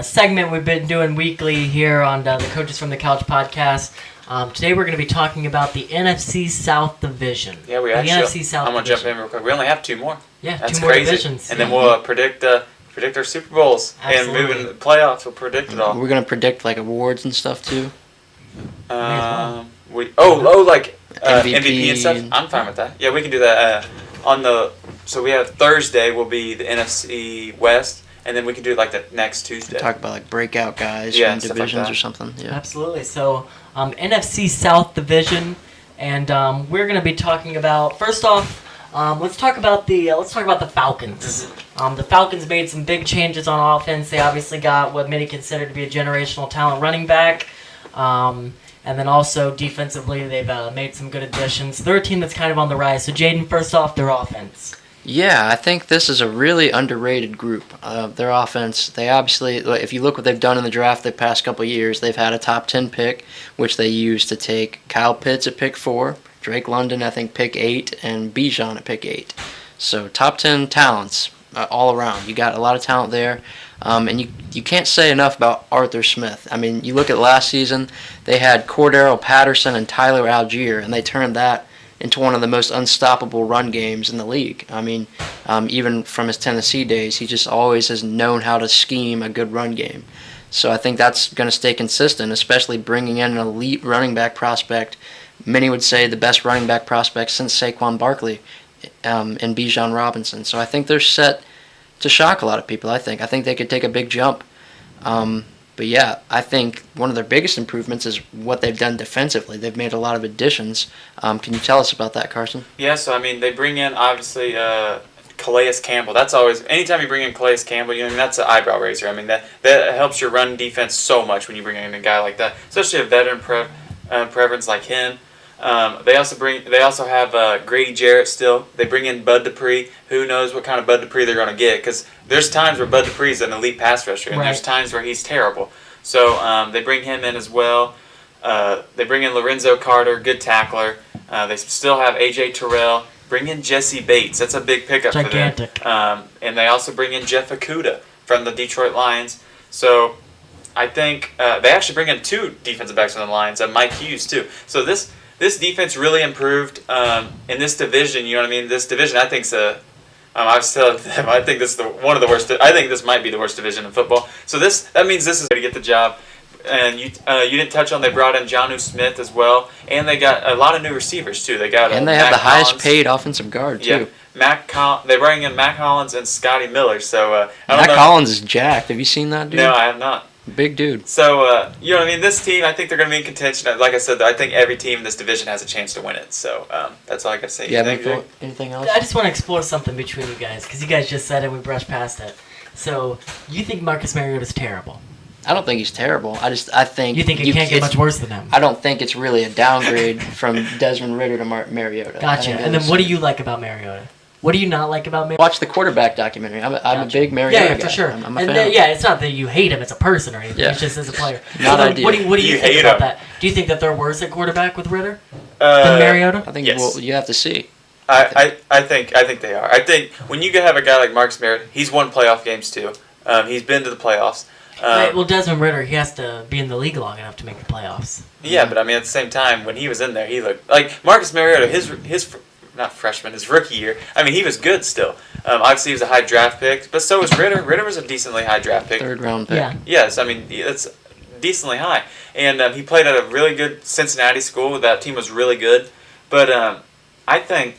segment we've been doing weekly here on the Coaches from the Couch podcast. Today we're going to be talking about the NFC South division. Yeah, we The actually. NFC South I'm gonna jump division. in real quick. We only have 2 more. Yeah, That's 2 more crazy. divisions. And then we'll predict our Super Bowls Absolutely. and moving the playoffs. We'll predict it all. We're gonna predict like awards and stuff too. Like MVP MVP and stuff. I'm fine with that. Yeah, we can do that. So we have Thursday will be the NFC West, and then we can do it like the next Tuesday. Talk about like breakout guys Yeah, from stuff like divisions that. or something. Yeah. Absolutely. So, NFC South division, and we're going to be talking about first off. Let's talk about the Falcons. The Falcons made some big changes on offense. They obviously got what many consider to be a generational talent running back, and then also defensively they've made some good additions. They're a team that's kind of on the rise. So, Jaden, first off, their offense. Yeah, I think this is a really underrated group. Their offense, they obviously, if you look what they've done in the draft the past couple of years, they've had a top 10 pick, which they used to take Kyle Pitts at pick 4, Drake London, I think, pick 8, and Bijan at pick 8. So top 10 talents all around. You got a lot of talent there. And you can't say enough about Arthur Smith. I mean, you look at last season, they had Cordero Patterson and Tyler Algier, and they turned that into one of the most unstoppable run games in the league. I mean, even from his Tennessee days, he just always has known how to scheme a good run game. So I think that's going to stay consistent, especially bringing in an elite running back prospect. Many would say the best running back prospect since Saquon Barkley and Bijan Robinson. So I think they're set to shock a lot of people, I think. I think they could take a big jump. But yeah, I think one of their biggest improvements is what they've done defensively. They've made a lot of additions. Can you tell us about that, Carson? Yeah, so I mean, they bring in obviously Calais Campbell. That's always, anytime you bring in Calais Campbell, I mean, that's an eyebrow raiser. I mean, that helps your run defense so much when you bring in a guy like that, especially a veteran preference like him. They also have Grady Jarrett still. They bring in Bud Dupree. Who knows what kind of Bud Dupree they're going to get? Because there's times where Bud Dupree is an elite pass rusher, and there's times where he's terrible. So they bring him in as well. They bring in Lorenzo Carter, good tackler. They still have A.J. Terrell. Bring in Jesse Bates. That's a big pickup for them. And they also bring in Jeff Okudah from the Detroit Lions. So I think they actually bring in 2 defensive backs from the Lions, Mike Hughes too. So this defense really improved in this division. You know what I mean? This division, I think, I've said them. I think this is one of the worst. I think this might be the worst division in football. So that means this is going to get the job. And you didn't touch on, they brought in Jonnu Smith as well, and they got a lot of new receivers too. They got and they have the highest paid offensive guard too. Yeah, they bring in Mac Hollins and Scotty Miller. So Mac Hollins is jacked. Have you seen that dude? No, I have not. Big dude. So, you know what I mean? This team, I think they're going to be in contention. Like I said, I think every team in this division has a chance to win it. So, that's all I got to say. Yeah, anything else? I just want to explore something between you guys, because you guys just said it, we brushed past it. So, you think Marcus Mariota is terrible? I don't think he's terrible. I think... You think it can't get much worse than him? I don't think it's really a downgrade from Desmond Ridder to Mariota. Gotcha. And then what do you like about Mariota? What do you not like about Mariota? Watch the quarterback documentary. I'm a big Mariota guy. Yeah, for sure. I'm a fan. It's not that you hate him as a person or anything. Yeah. It's just as a player. Not ideal. What do you think about that? Do you think that they're worse at quarterback with Ridder than Mariota? I think yes. you have to see. I think they are. I think when you have a guy like Marcus Mariota, he's won playoff games too. He's been to the playoffs. Right, well, Desmond Ridder, he has to be in the league long enough to make the playoffs. Yeah, but I mean, at the same time, when he was in there, he looked like Marcus Mariota. His rookie year. I mean, he was good still. Obviously, he was a high draft pick, but so was Ridder. Ridder was a decently high draft pick. 3rd round pick. Yeah. Yes, I mean it's decently high, and he played at a really good Cincinnati school. That team was really good, but I think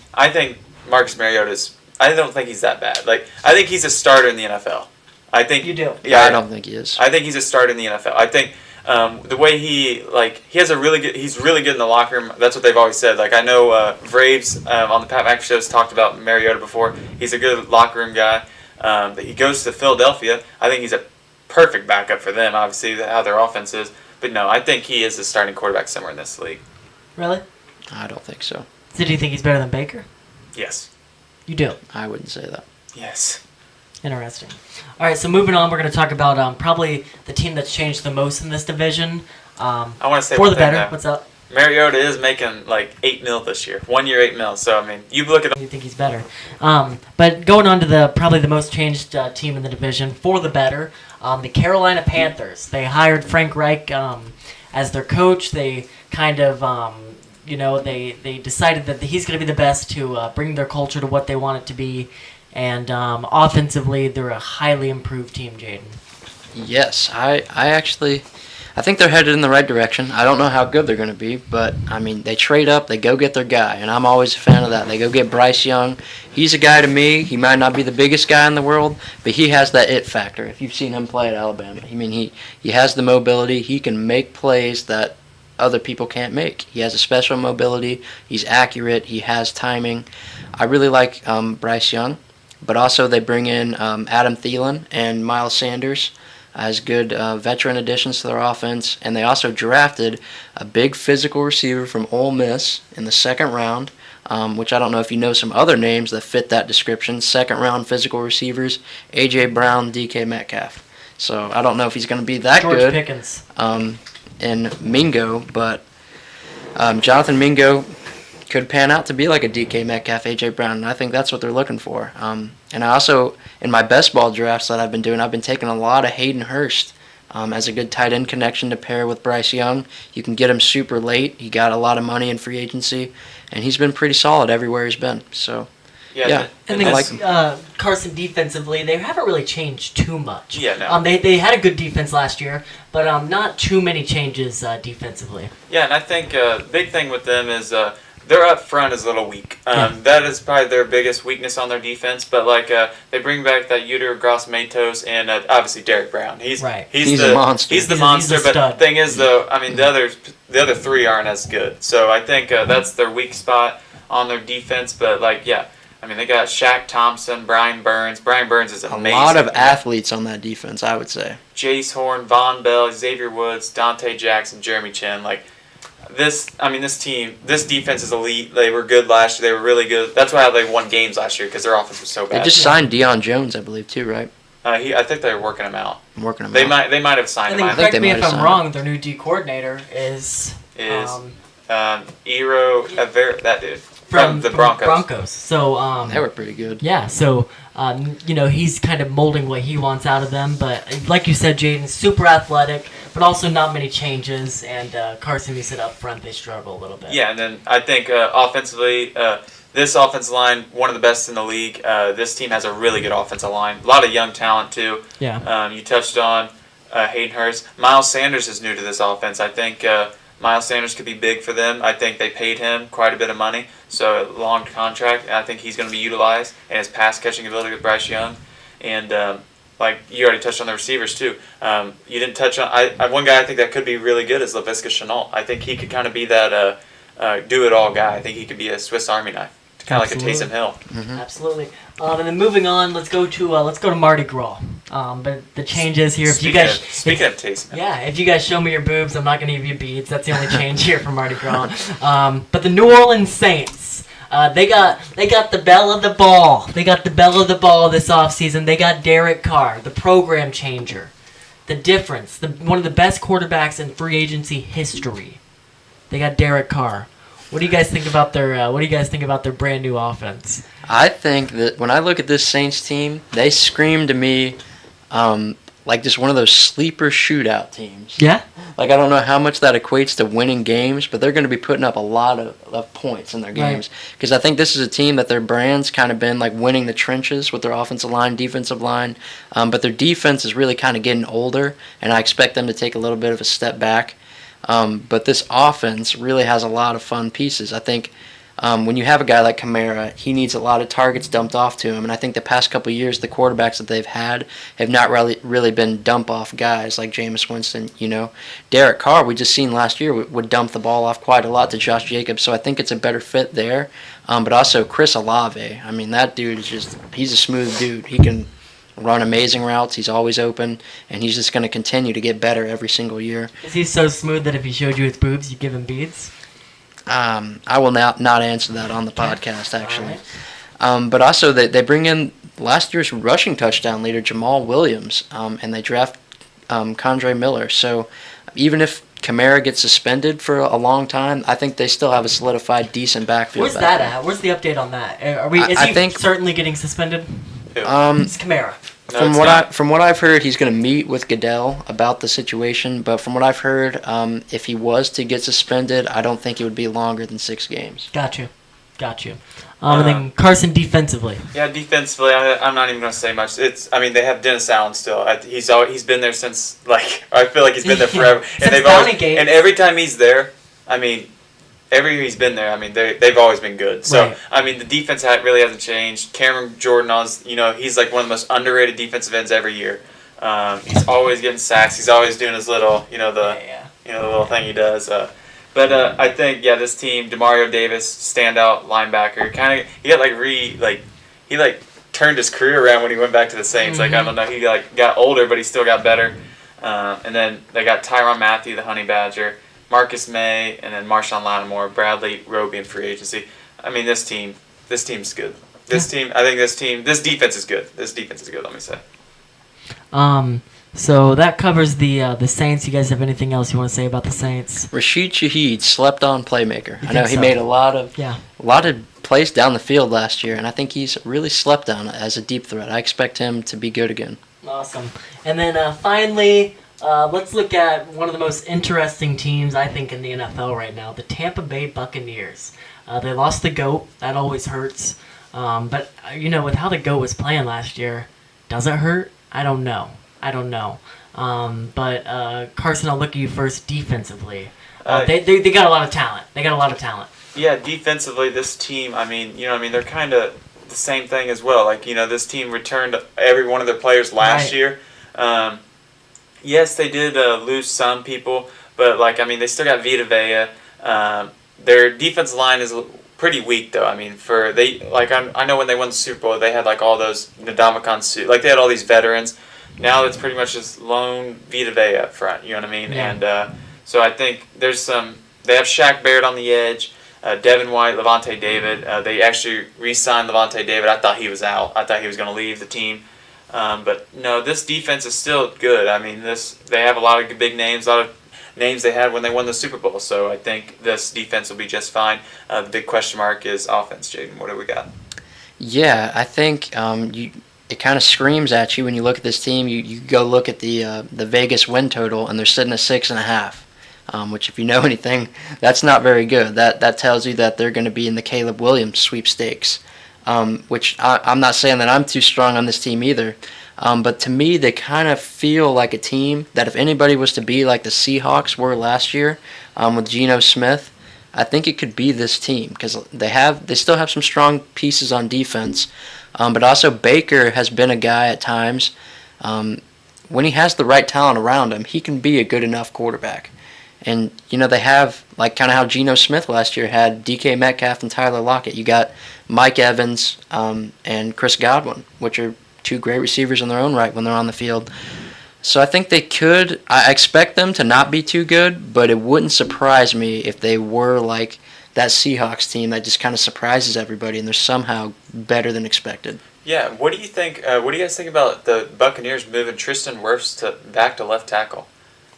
Marcus Mariota's. I don't think he's that bad. Like I think he's a starter in the NFL. I think you do. Yeah, I don't think he is. I think he's a starter in the NFL. I think the way he has a really good. He's really good in the locker room. That's what they've always said. Like I know Braves on the Pat McAfee shows talked about Mariota before. He's a good locker room guy. He goes to Philadelphia. I think he's a perfect backup for them. Obviously, how their offense is. But no, I think he is the starting quarterback somewhere in this league. Really? I don't think so. So do you think he's better than Baker? Yes. You do? I wouldn't say that. Yes. Interesting. All right, so moving on, we're going to talk about probably the team that's changed the most in this division. I want to say for the better. What's up? Mariota is making like $8 million this year. 1 year, $8 million. So I mean, you look at. You think he's better? But going on to probably the most changed team in the division for the better, the Carolina Panthers. They hired Frank Reich as their coach. They kind of they decided that he's going to be the best to bring their culture to what they want it to be. And offensively, they're a highly improved team, Jaden. Yes, I I think they're headed in the right direction. I don't know how good they're going to be, but, I mean, they trade up, they go get their guy, and I'm always a fan of that. They go get Bryce Young. He's a guy to me. He might not be the biggest guy in the world, but he has that it factor. If you've seen him play at Alabama, I mean, he has the mobility. He can make plays that other people can't make. He has a special mobility. He's accurate. He has timing. I really like Bryce Young, but also they bring in Adam Thielen and Miles Sanders as good veteran additions to their offense, and they also drafted a big physical receiver from Ole Miss in the second round, which I don't know if you know some other names that fit that description. Second round physical receivers, A.J. Brown, D.K. Metcalf. So I don't know if he's going to be that George good. Pickens. In Mingo, but Johnathan Mingo could pan out to be like a DK Metcalf, AJ Brown, and I think that's what they're looking for. And I also, in my best ball drafts that I've been doing, I've been taking a lot of Hayden Hurst as a good tight end connection to pair with Bryce Young. You can get him super late. He got a lot of money in free agency, and he's been pretty solid everywhere he's been. So. Yeah, and I like him. Carson defensively, they haven't really changed too much. Yeah, no. They had a good defense last year, but not too many changes defensively. Yeah, and I think big thing with them is their up front is a little weak. That is probably their biggest weakness on their defense. But they bring back that Uter Gross-Matos and obviously Derek Brown. He's a monster. He's the monster. He's a but the stud. thing is, though, I mean the other three aren't as good. So I think that's their weak spot on their defense. But I mean, they got Shaq Thompson, Brian Burns. Brian Burns is amazing. A lot of athletes on that defense, I would say. Jace Horn, Von Bell, Xavier Woods, Dante Jackson, Jeremy Chin. This defense is elite. They were good last year. They were really good. That's why they won games last year, because their offense was so bad. They just signed Deion Jones, I believe, too, right? I think they're working him out. They might have signed And him. then correct me if I'm wrong, their new D coordinator is Iro Aver, that dude. From the Broncos. So they were pretty good. Yeah, so he's kind of molding what he wants out of them. But like you said, Jaden, super athletic, but also not many changes. And Carson, you said up front they struggle a little bit. Yeah, and then I think offensively, this offensive line, one of the best in the league. This team has a really good offensive line. A lot of young talent too. Yeah. You touched on Hayden Hurst. Miles Sanders is new to this offense. I think Miles Sanders could be big for them. I think they paid him quite a bit of money, so a long contract, and I think he's going to be utilized, and his pass-catching ability with Bryce Young. And you already touched on the receivers, too. You didn't touch on one guy I think that could be really good is Laviska Shenault. I think he could kind of be that do-it-all guy. I think he could be a Swiss Army knife, kind of like a Taysom Hill. Mm-hmm. Absolutely. And then moving on, let's go to Mardi Gras. But the changes here, Speaking of Taysom Hill. Yeah, if you guys show me your boobs, I'm not going to give you beads. That's the only change here for Mardi Gras. But the New Orleans Saints, they got the belle of the ball. They got the belle of the ball this offseason. They got Derek Carr, the program changer. The difference, one of the best quarterbacks in free agency history. They got Derek Carr. What do you guys think about their brand new offense? I think that when I look at this Saints team, they scream to me like just one of those sleeper shootout teams. Yeah? I don't know how much that equates to winning games, but they're going to be putting up a lot of points in their games. Because I think this is a team that their brand's kind of been winning the trenches with their offensive line, defensive line. But their defense is really kind of getting older, and I expect them to take a little bit of a step back. But this offense really has a lot of fun pieces. I think when you have a guy like Kamara, he needs a lot of targets dumped off to him. And I think the past couple of years, the quarterbacks that they've had have not really been dump-off guys like Jameis Winston. Derek Carr, we just seen last year, would dump the ball off quite a lot to Josh Jacobs. So I think it's a better fit there. But also Chris Olave. I mean, that dude is he's a smooth dude. He can run amazing routes. He's always open, and he's just going to continue to get better every single year. Is he so smooth that if he showed you his boobs, you'd give him beads? I will not answer that on the podcast, actually. Right. But also, they bring in last year's rushing touchdown leader, Jamal Williams, and they draft Kondre Miller. So even if Kamara gets suspended for a long time, I think they still have a solidified, decent backfield. Where's that at? Where's the update on that? Is he certainly getting suspended? It's Kamara. From what I've heard, he's going to meet with Goodell about the situation. But from what I've heard, if he was to get suspended, I don't think it would be longer than 6 games. Got you. Got you. And then Carson defensively. Yeah, defensively, I'm not even going to say much. They have Dennis Allen still. He's been there since, I feel like he's been there forever. Since and every time he's there, every year he's been there, they've always been good. So, right. The defense really hasn't changed. Cameron Jordan, he's like one of the most underrated defensive ends every year. He's always getting sacks. He's always doing his little, the little thing he does. But I think this team, Demario Davis, standout linebacker, he turned his career around when he went back to the Saints. Mm-hmm. I don't know, he got older, but he still got better. And then they got Tyrann Mathieu, the Honey Badger, Marcus May, and then Marshawn Lattimore, Bradley Roby in free agency. This team's good. This defense is good. This defense is good. Let me say. So that covers the Saints. You guys have anything else you want to say about the Saints? Rashid Shaheed, slept-on playmaker. I know he so? made a lot of plays down the field last year, and I think he's really slept on as a deep threat. I expect him to be good again. Awesome. And then finally, let's look at one of the most interesting teams, I think, in the NFL right now, the Tampa Bay Buccaneers. They lost the GOAT. That always hurts. But, with how the GOAT was playing last year, does it hurt? I don't know. But Carson, I'll look at you first defensively. They got a lot of talent. Yeah, defensively, this team, they're kind of the same thing as well. This team returned every one of their players last year. Yes, they did lose some people, but they still got Vita Vea. Their defensive line is pretty weak though. I know when they won the Super Bowl, they had all those Ndamukong Suh, they had all these veterans. Now it's pretty much just lone Vita Vea up front. You know what I mean? Yeah. And so I think there's some. They have Shaq Barrett on the edge. Devin White, Levante David. They actually re-signed Levante David. I thought he was out. I thought he was going to leave the team. But no, this defense is still good. They have a lot of big names, a lot of names they had when they won the Super Bowl. So I think this defense will be just fine. The big question mark is offense. Jaden, what do we got? Yeah, I think it kind of screams at you when you look at this team. You go look at the Vegas win total, and they're sitting at 6.5, which if you know anything, that's not very good. That tells you that they're going to be in the Caleb Williams sweepstakes, which I'm not saying that I'm too strong on this team either. But to me, they kind of feel like a team that if anybody was to be like the Seahawks were last year with Geno Smith, I think it could be this team because they still have some strong pieces on defense. But also Baker has been a guy at times, when he has the right talent around him, he can be a good enough quarterback. And, they have, kind of how Geno Smith last year had DK Metcalf and Tyler Lockett. You got Mike Evans and Chris Godwin, which are two great receivers in their own right when they're on the field. So I think they could. I expect them to not be too good, but it wouldn't surprise me if they were like that Seahawks team that just kind of surprises everybody and they're somehow better than expected. Yeah, what do you think? What do you guys think about the Buccaneers moving Tristan Wirfs back to left tackle?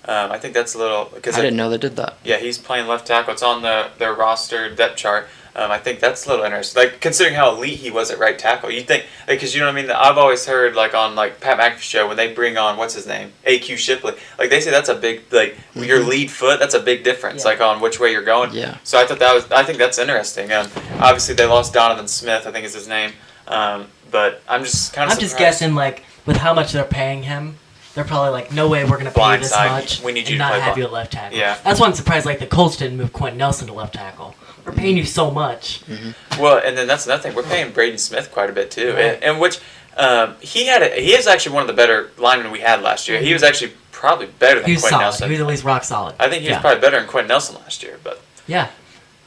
I think that's a little because I didn't know they did that. Yeah, he's playing left tackle. It's on their roster depth chart. I think that's a little interesting. Considering how elite he was at right tackle, you think because you know what I mean. I've always heard on Pat McAfee's show when they bring on what's his name AQ Shipley, they say that's a big your lead foot. That's a big difference on which way you're going. Yeah. So I think that's interesting. Obviously they lost Johnathan Smith. I think is his name. But I'm just kind of. I'm just guessing with how much they're paying him. They're probably no way we're going to pay this much we need you and to not play have you at left tackle. Yeah. That's why I'm surprised the Colts didn't move Quentin Nelson to left tackle. We're paying you so much. Mm-hmm. Well, and then that's another thing. We're paying Braden Smith quite a bit too, Right. and which he is actually one of the better linemen we had last year. He was actually probably better than He was Quentin solid. Nelson. He was at least rock solid. I think he was probably better than Quentin Nelson last year, but. Yeah.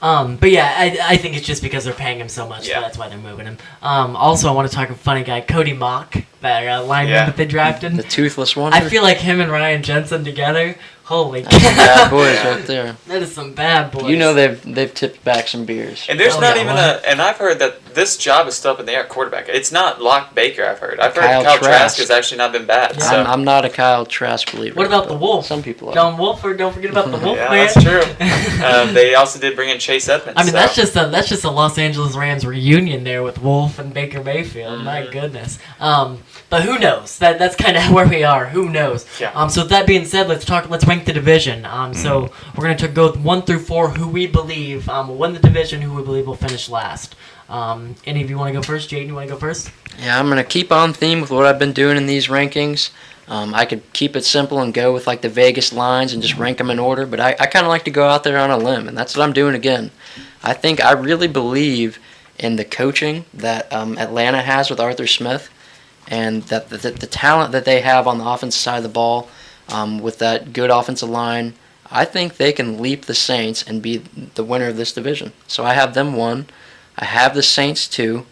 But yeah, I think it's just because they're paying him so much, so that's why they're moving him. Also, I want to talk a funny guy, Cody Mock, that lineman that they drafted. The toothless wonder. I feel like him and Ryan Jensen together, holy cow. Bad boys right there. That is some bad boys. They've tipped back some beers. And there's not even and I've heard that this job is still up in the air at quarterback. It's not Locke Baker, I've heard. I've heard Kyle Trask has actually not been bad. Yeah. So. I'm not a Kyle Trask believer. What about the Wolf? Some people are. John Wolford, don't forget about the Wolf Yeah, man. that's true. They also did bring in Chase Edmonds. That's just a Los Angeles Rams reunion there with Wolf and Baker Mayfield. My goodness. But who knows? That's kind of where we are. Who knows? Yeah. So with that being said, let's rank the division. So we're gonna go 1 through 4. Who we believe will win the division. Who we believe will finish last. Any of you want to go first? Jaden, you want to go first? Yeah, I'm gonna keep on theme with what I've been doing in these rankings. I could keep it simple and go with like the Vegas lines and just rank them in order, but I kind of like to go out there on a limb, and that's what I'm doing again. I really believe in the coaching that Atlanta has with Arthur Smith, and that the talent that they have on the offensive side of the ball with that good offensive line. I think they can leap the Saints and be the winner of this division. So I have them 1. I have the Saints 2.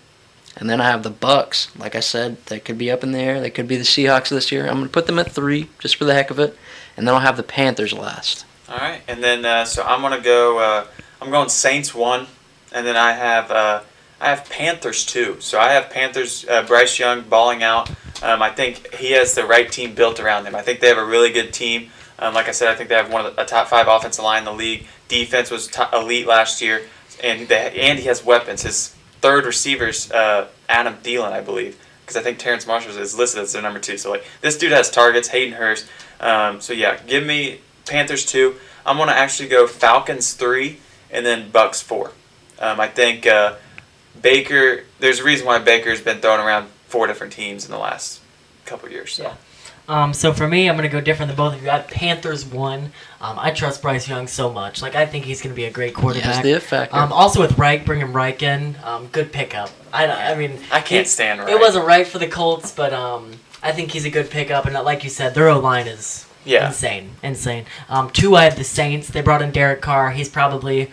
And then I have the Bucks. Like I said, they could be up in the air. They could be the Seahawks this year. I'm going to put them at 3 just for the heck of it. And then I'll have the Panthers last. All right. And then so I'm going to go I'm going Saints 1, and then I have Panthers 2. So I have Panthers Bryce Young balling out. I think he has the right team built around him. I think they have a really good team. Like I said, I think they have one of the top 5 offensive line in the league. Defense was elite last year, and he has weapons. His third receiver's Adam Thielen, I believe, because I think Terrence Marshall is listed as their number 2. So like this dude has targets. Hayden Hurst. So yeah, give me Panthers 2. I'm gonna actually go Falcons 3, and then Bucks 4. I think Baker. There's a reason why Baker's been thrown around 4 different teams in the last couple of years. So. Yeah. So for me, I'm going to go different than both of you. I have Panthers 1. I trust Bryce Young so much. Like, I think he's going to be a great quarterback. He has the factor. Also with Reich, bringing Reich in, good pickup. I mean, I can't stand Reich. It wasn't right for the Colts, but I think he's a good pickup. And like you said, their O-line is insane. 2, I have the Saints. They brought in Derek Carr. He's arguably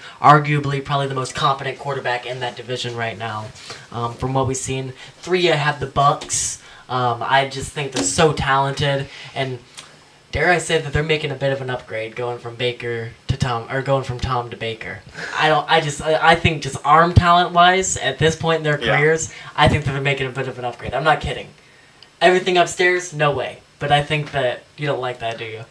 the most competent quarterback in that division right now, from what we've seen. 3, I have the Bucks. I just think they're so talented, and dare I say that they're making a bit of an upgrade going from Baker to Tom, or going from Tom to Baker. I think just arm talent wise at this point in their careers, I think that they're making a bit of an upgrade. I'm not kidding. Everything upstairs, no way. But I think that you don't like that, do you?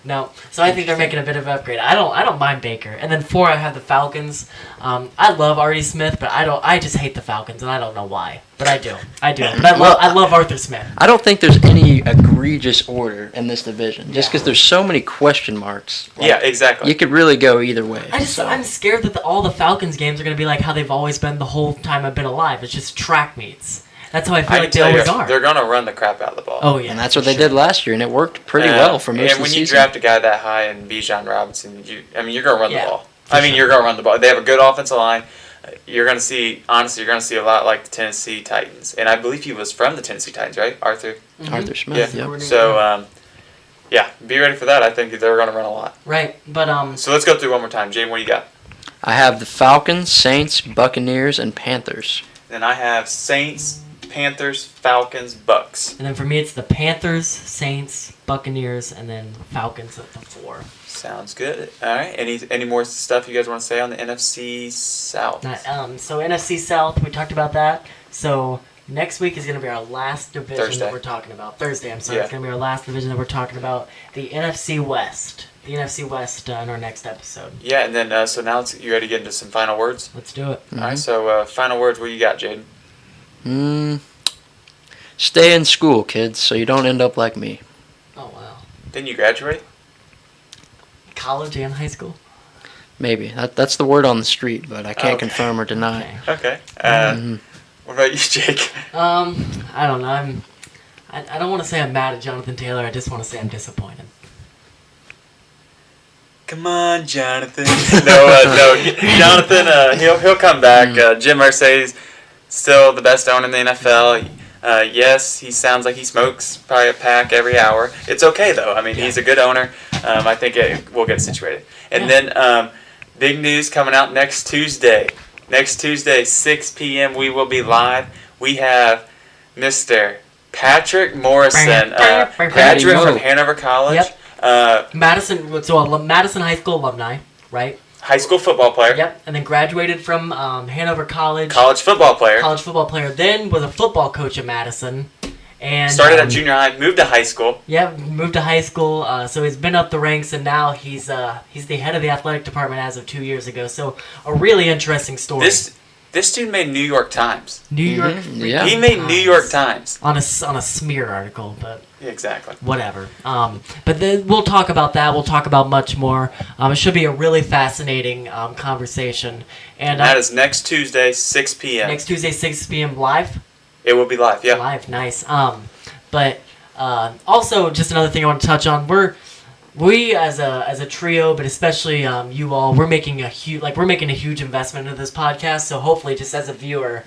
No. So I think they're making a bit of an upgrade. I don't mind Baker. And then 4, I have the Falcons. I love Artie Smith, but I just hate the Falcons, and I don't know why. But I do. But I love Arthur Smith. I don't think there's any egregious order in this division, just because there's so many question marks. Like, yeah, exactly. You could really go either way. I'm scared that all the Falcons games are going to be like how they've always been the whole time I've been alive. It's just track meets. That's how I feel like they always are. They're going to run the crap out of the ball. Oh, yeah. And that's what they did last year, and it worked pretty well for most of the season. And when you draft a guy that high in Bijan Robinson, you're going to run the ball. You're going to run the ball. They have a good offensive line. You're going to see a lot like the Tennessee Titans. And I believe he was from the Tennessee Titans, right? Arthur? Mm-hmm. Arthur Smith, yeah. So, be ready for that. I think they're going to run a lot. Right, but So let's go through one more time. Jane, what do you got? I have the Falcons, Saints, Buccaneers, and Panthers. Then I have Saints, Panthers, Falcons, Bucks. And then for me, it's the Panthers, Saints, Buccaneers, and then Falcons at the 4. Sounds good. All right. Any more stuff you guys want to say on the NFC South? So NFC South, we talked about that. So next week is going to be our last division that we're talking about. Thursday, I'm sorry. Yeah. It's going to be our last division that we're talking about. The NFC West. The NFC West in our next episode. Yeah, and then so now you ready to get into some final words? Let's do it. Mm-hmm. All right. So final words. What you got, Jaden? Stay in school, kids, so you don't end up like me. Oh, wow. Didn't you graduate? College and high school? Maybe. That's the word on the street, but I can't confirm or deny. Okay. What about you, Jake? I don't know. I don't want to say I'm mad at Johnathan Taylor. I just want to say I'm disappointed. Come on, Johnathan. No. Johnathan, he'll come back. Jim Irsay's still the best owner in the NFL. Yes, he sounds like he smokes probably a pack every hour. It's okay, though. I mean, he's a good owner. I think we'll get situated. And then big news coming out next Tuesday. Next Tuesday, 6 p.m., we will be live. We have Mr. Patrick Morrison, graduate from Hanover College. Yep. Madison High School alumni, right? High school football player. Yep, and then graduated from Hanover College. College football player. Then was a football coach at Madison. And started at junior high, moved to high school. Yeah, moved to high school. So he's been up the ranks, and now he's the head of the athletic department as of 2 years ago. So a really interesting story. This dude made New York Times. New York. Yeah. He made New York Times. On a smear article, but Exactly. whatever. But then we'll talk about that. We'll talk about much more. It should be a really fascinating conversation. And That is next Tuesday, 6 p.m. next Tuesday, 6 p.m. live. It will be live, yeah. Live, nice. But also, just another thing I want to touch on. We as a trio, but especially you all, we're making a huge investment into this podcast. So hopefully, just as a viewer,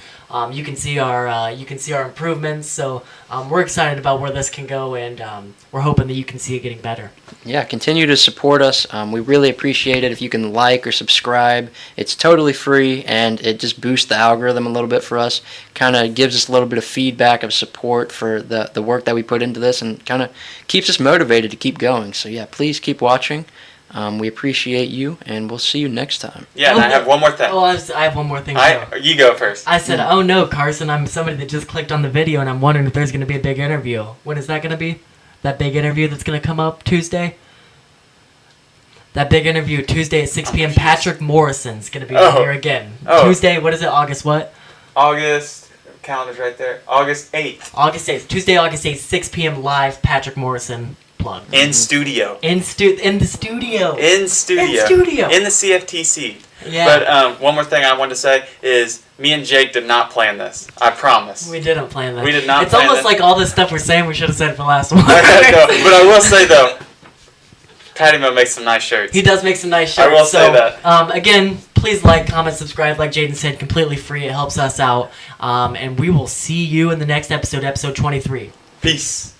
you can see our improvements. So we're excited about where this can go, and we're hoping that you can see it getting better. Yeah, continue to support us. We really appreciate it if you can like or subscribe. It's totally free, and it just boosts the algorithm a little bit for us. Kind of gives us a little bit of feedback of support for the work that we put into this, and kind of keeps us motivated to keep going. So yeah, please keep watching. We appreciate you, and we'll see you next time. Yeah, and I have one more thing. Oh, I have one more thing. Too. You go first. I said, "Oh no, Carson! I'm somebody that just clicked on the video, and I'm wondering if there's going to be a big interview. When is that going to be? That big interview that's going to come up Tuesday? That big interview Tuesday at 6 p.m. Patrick Morrison's going to be here again. Tuesday, what is it? August what? August, calendar's right there. August 8th. August 8th. Tuesday, August 8th, 6 p.m. live. Patrick Morrison plug. In studio. In the studio. In studio. In studio. In the CFTC. Yeah. But one more thing I wanted to say is me and Jake did not plan this. I promise. We didn't plan that. We did not It's plan almost that. like all this stuff we're saying we should have said for the last one. No, but I will say, though, Patty Mo makes some nice shirts. He does make some nice shirts. I will say that. Again, please like, comment, subscribe. Like Jaden said, completely free. It helps us out. And we will see you in the next episode 23. Peace.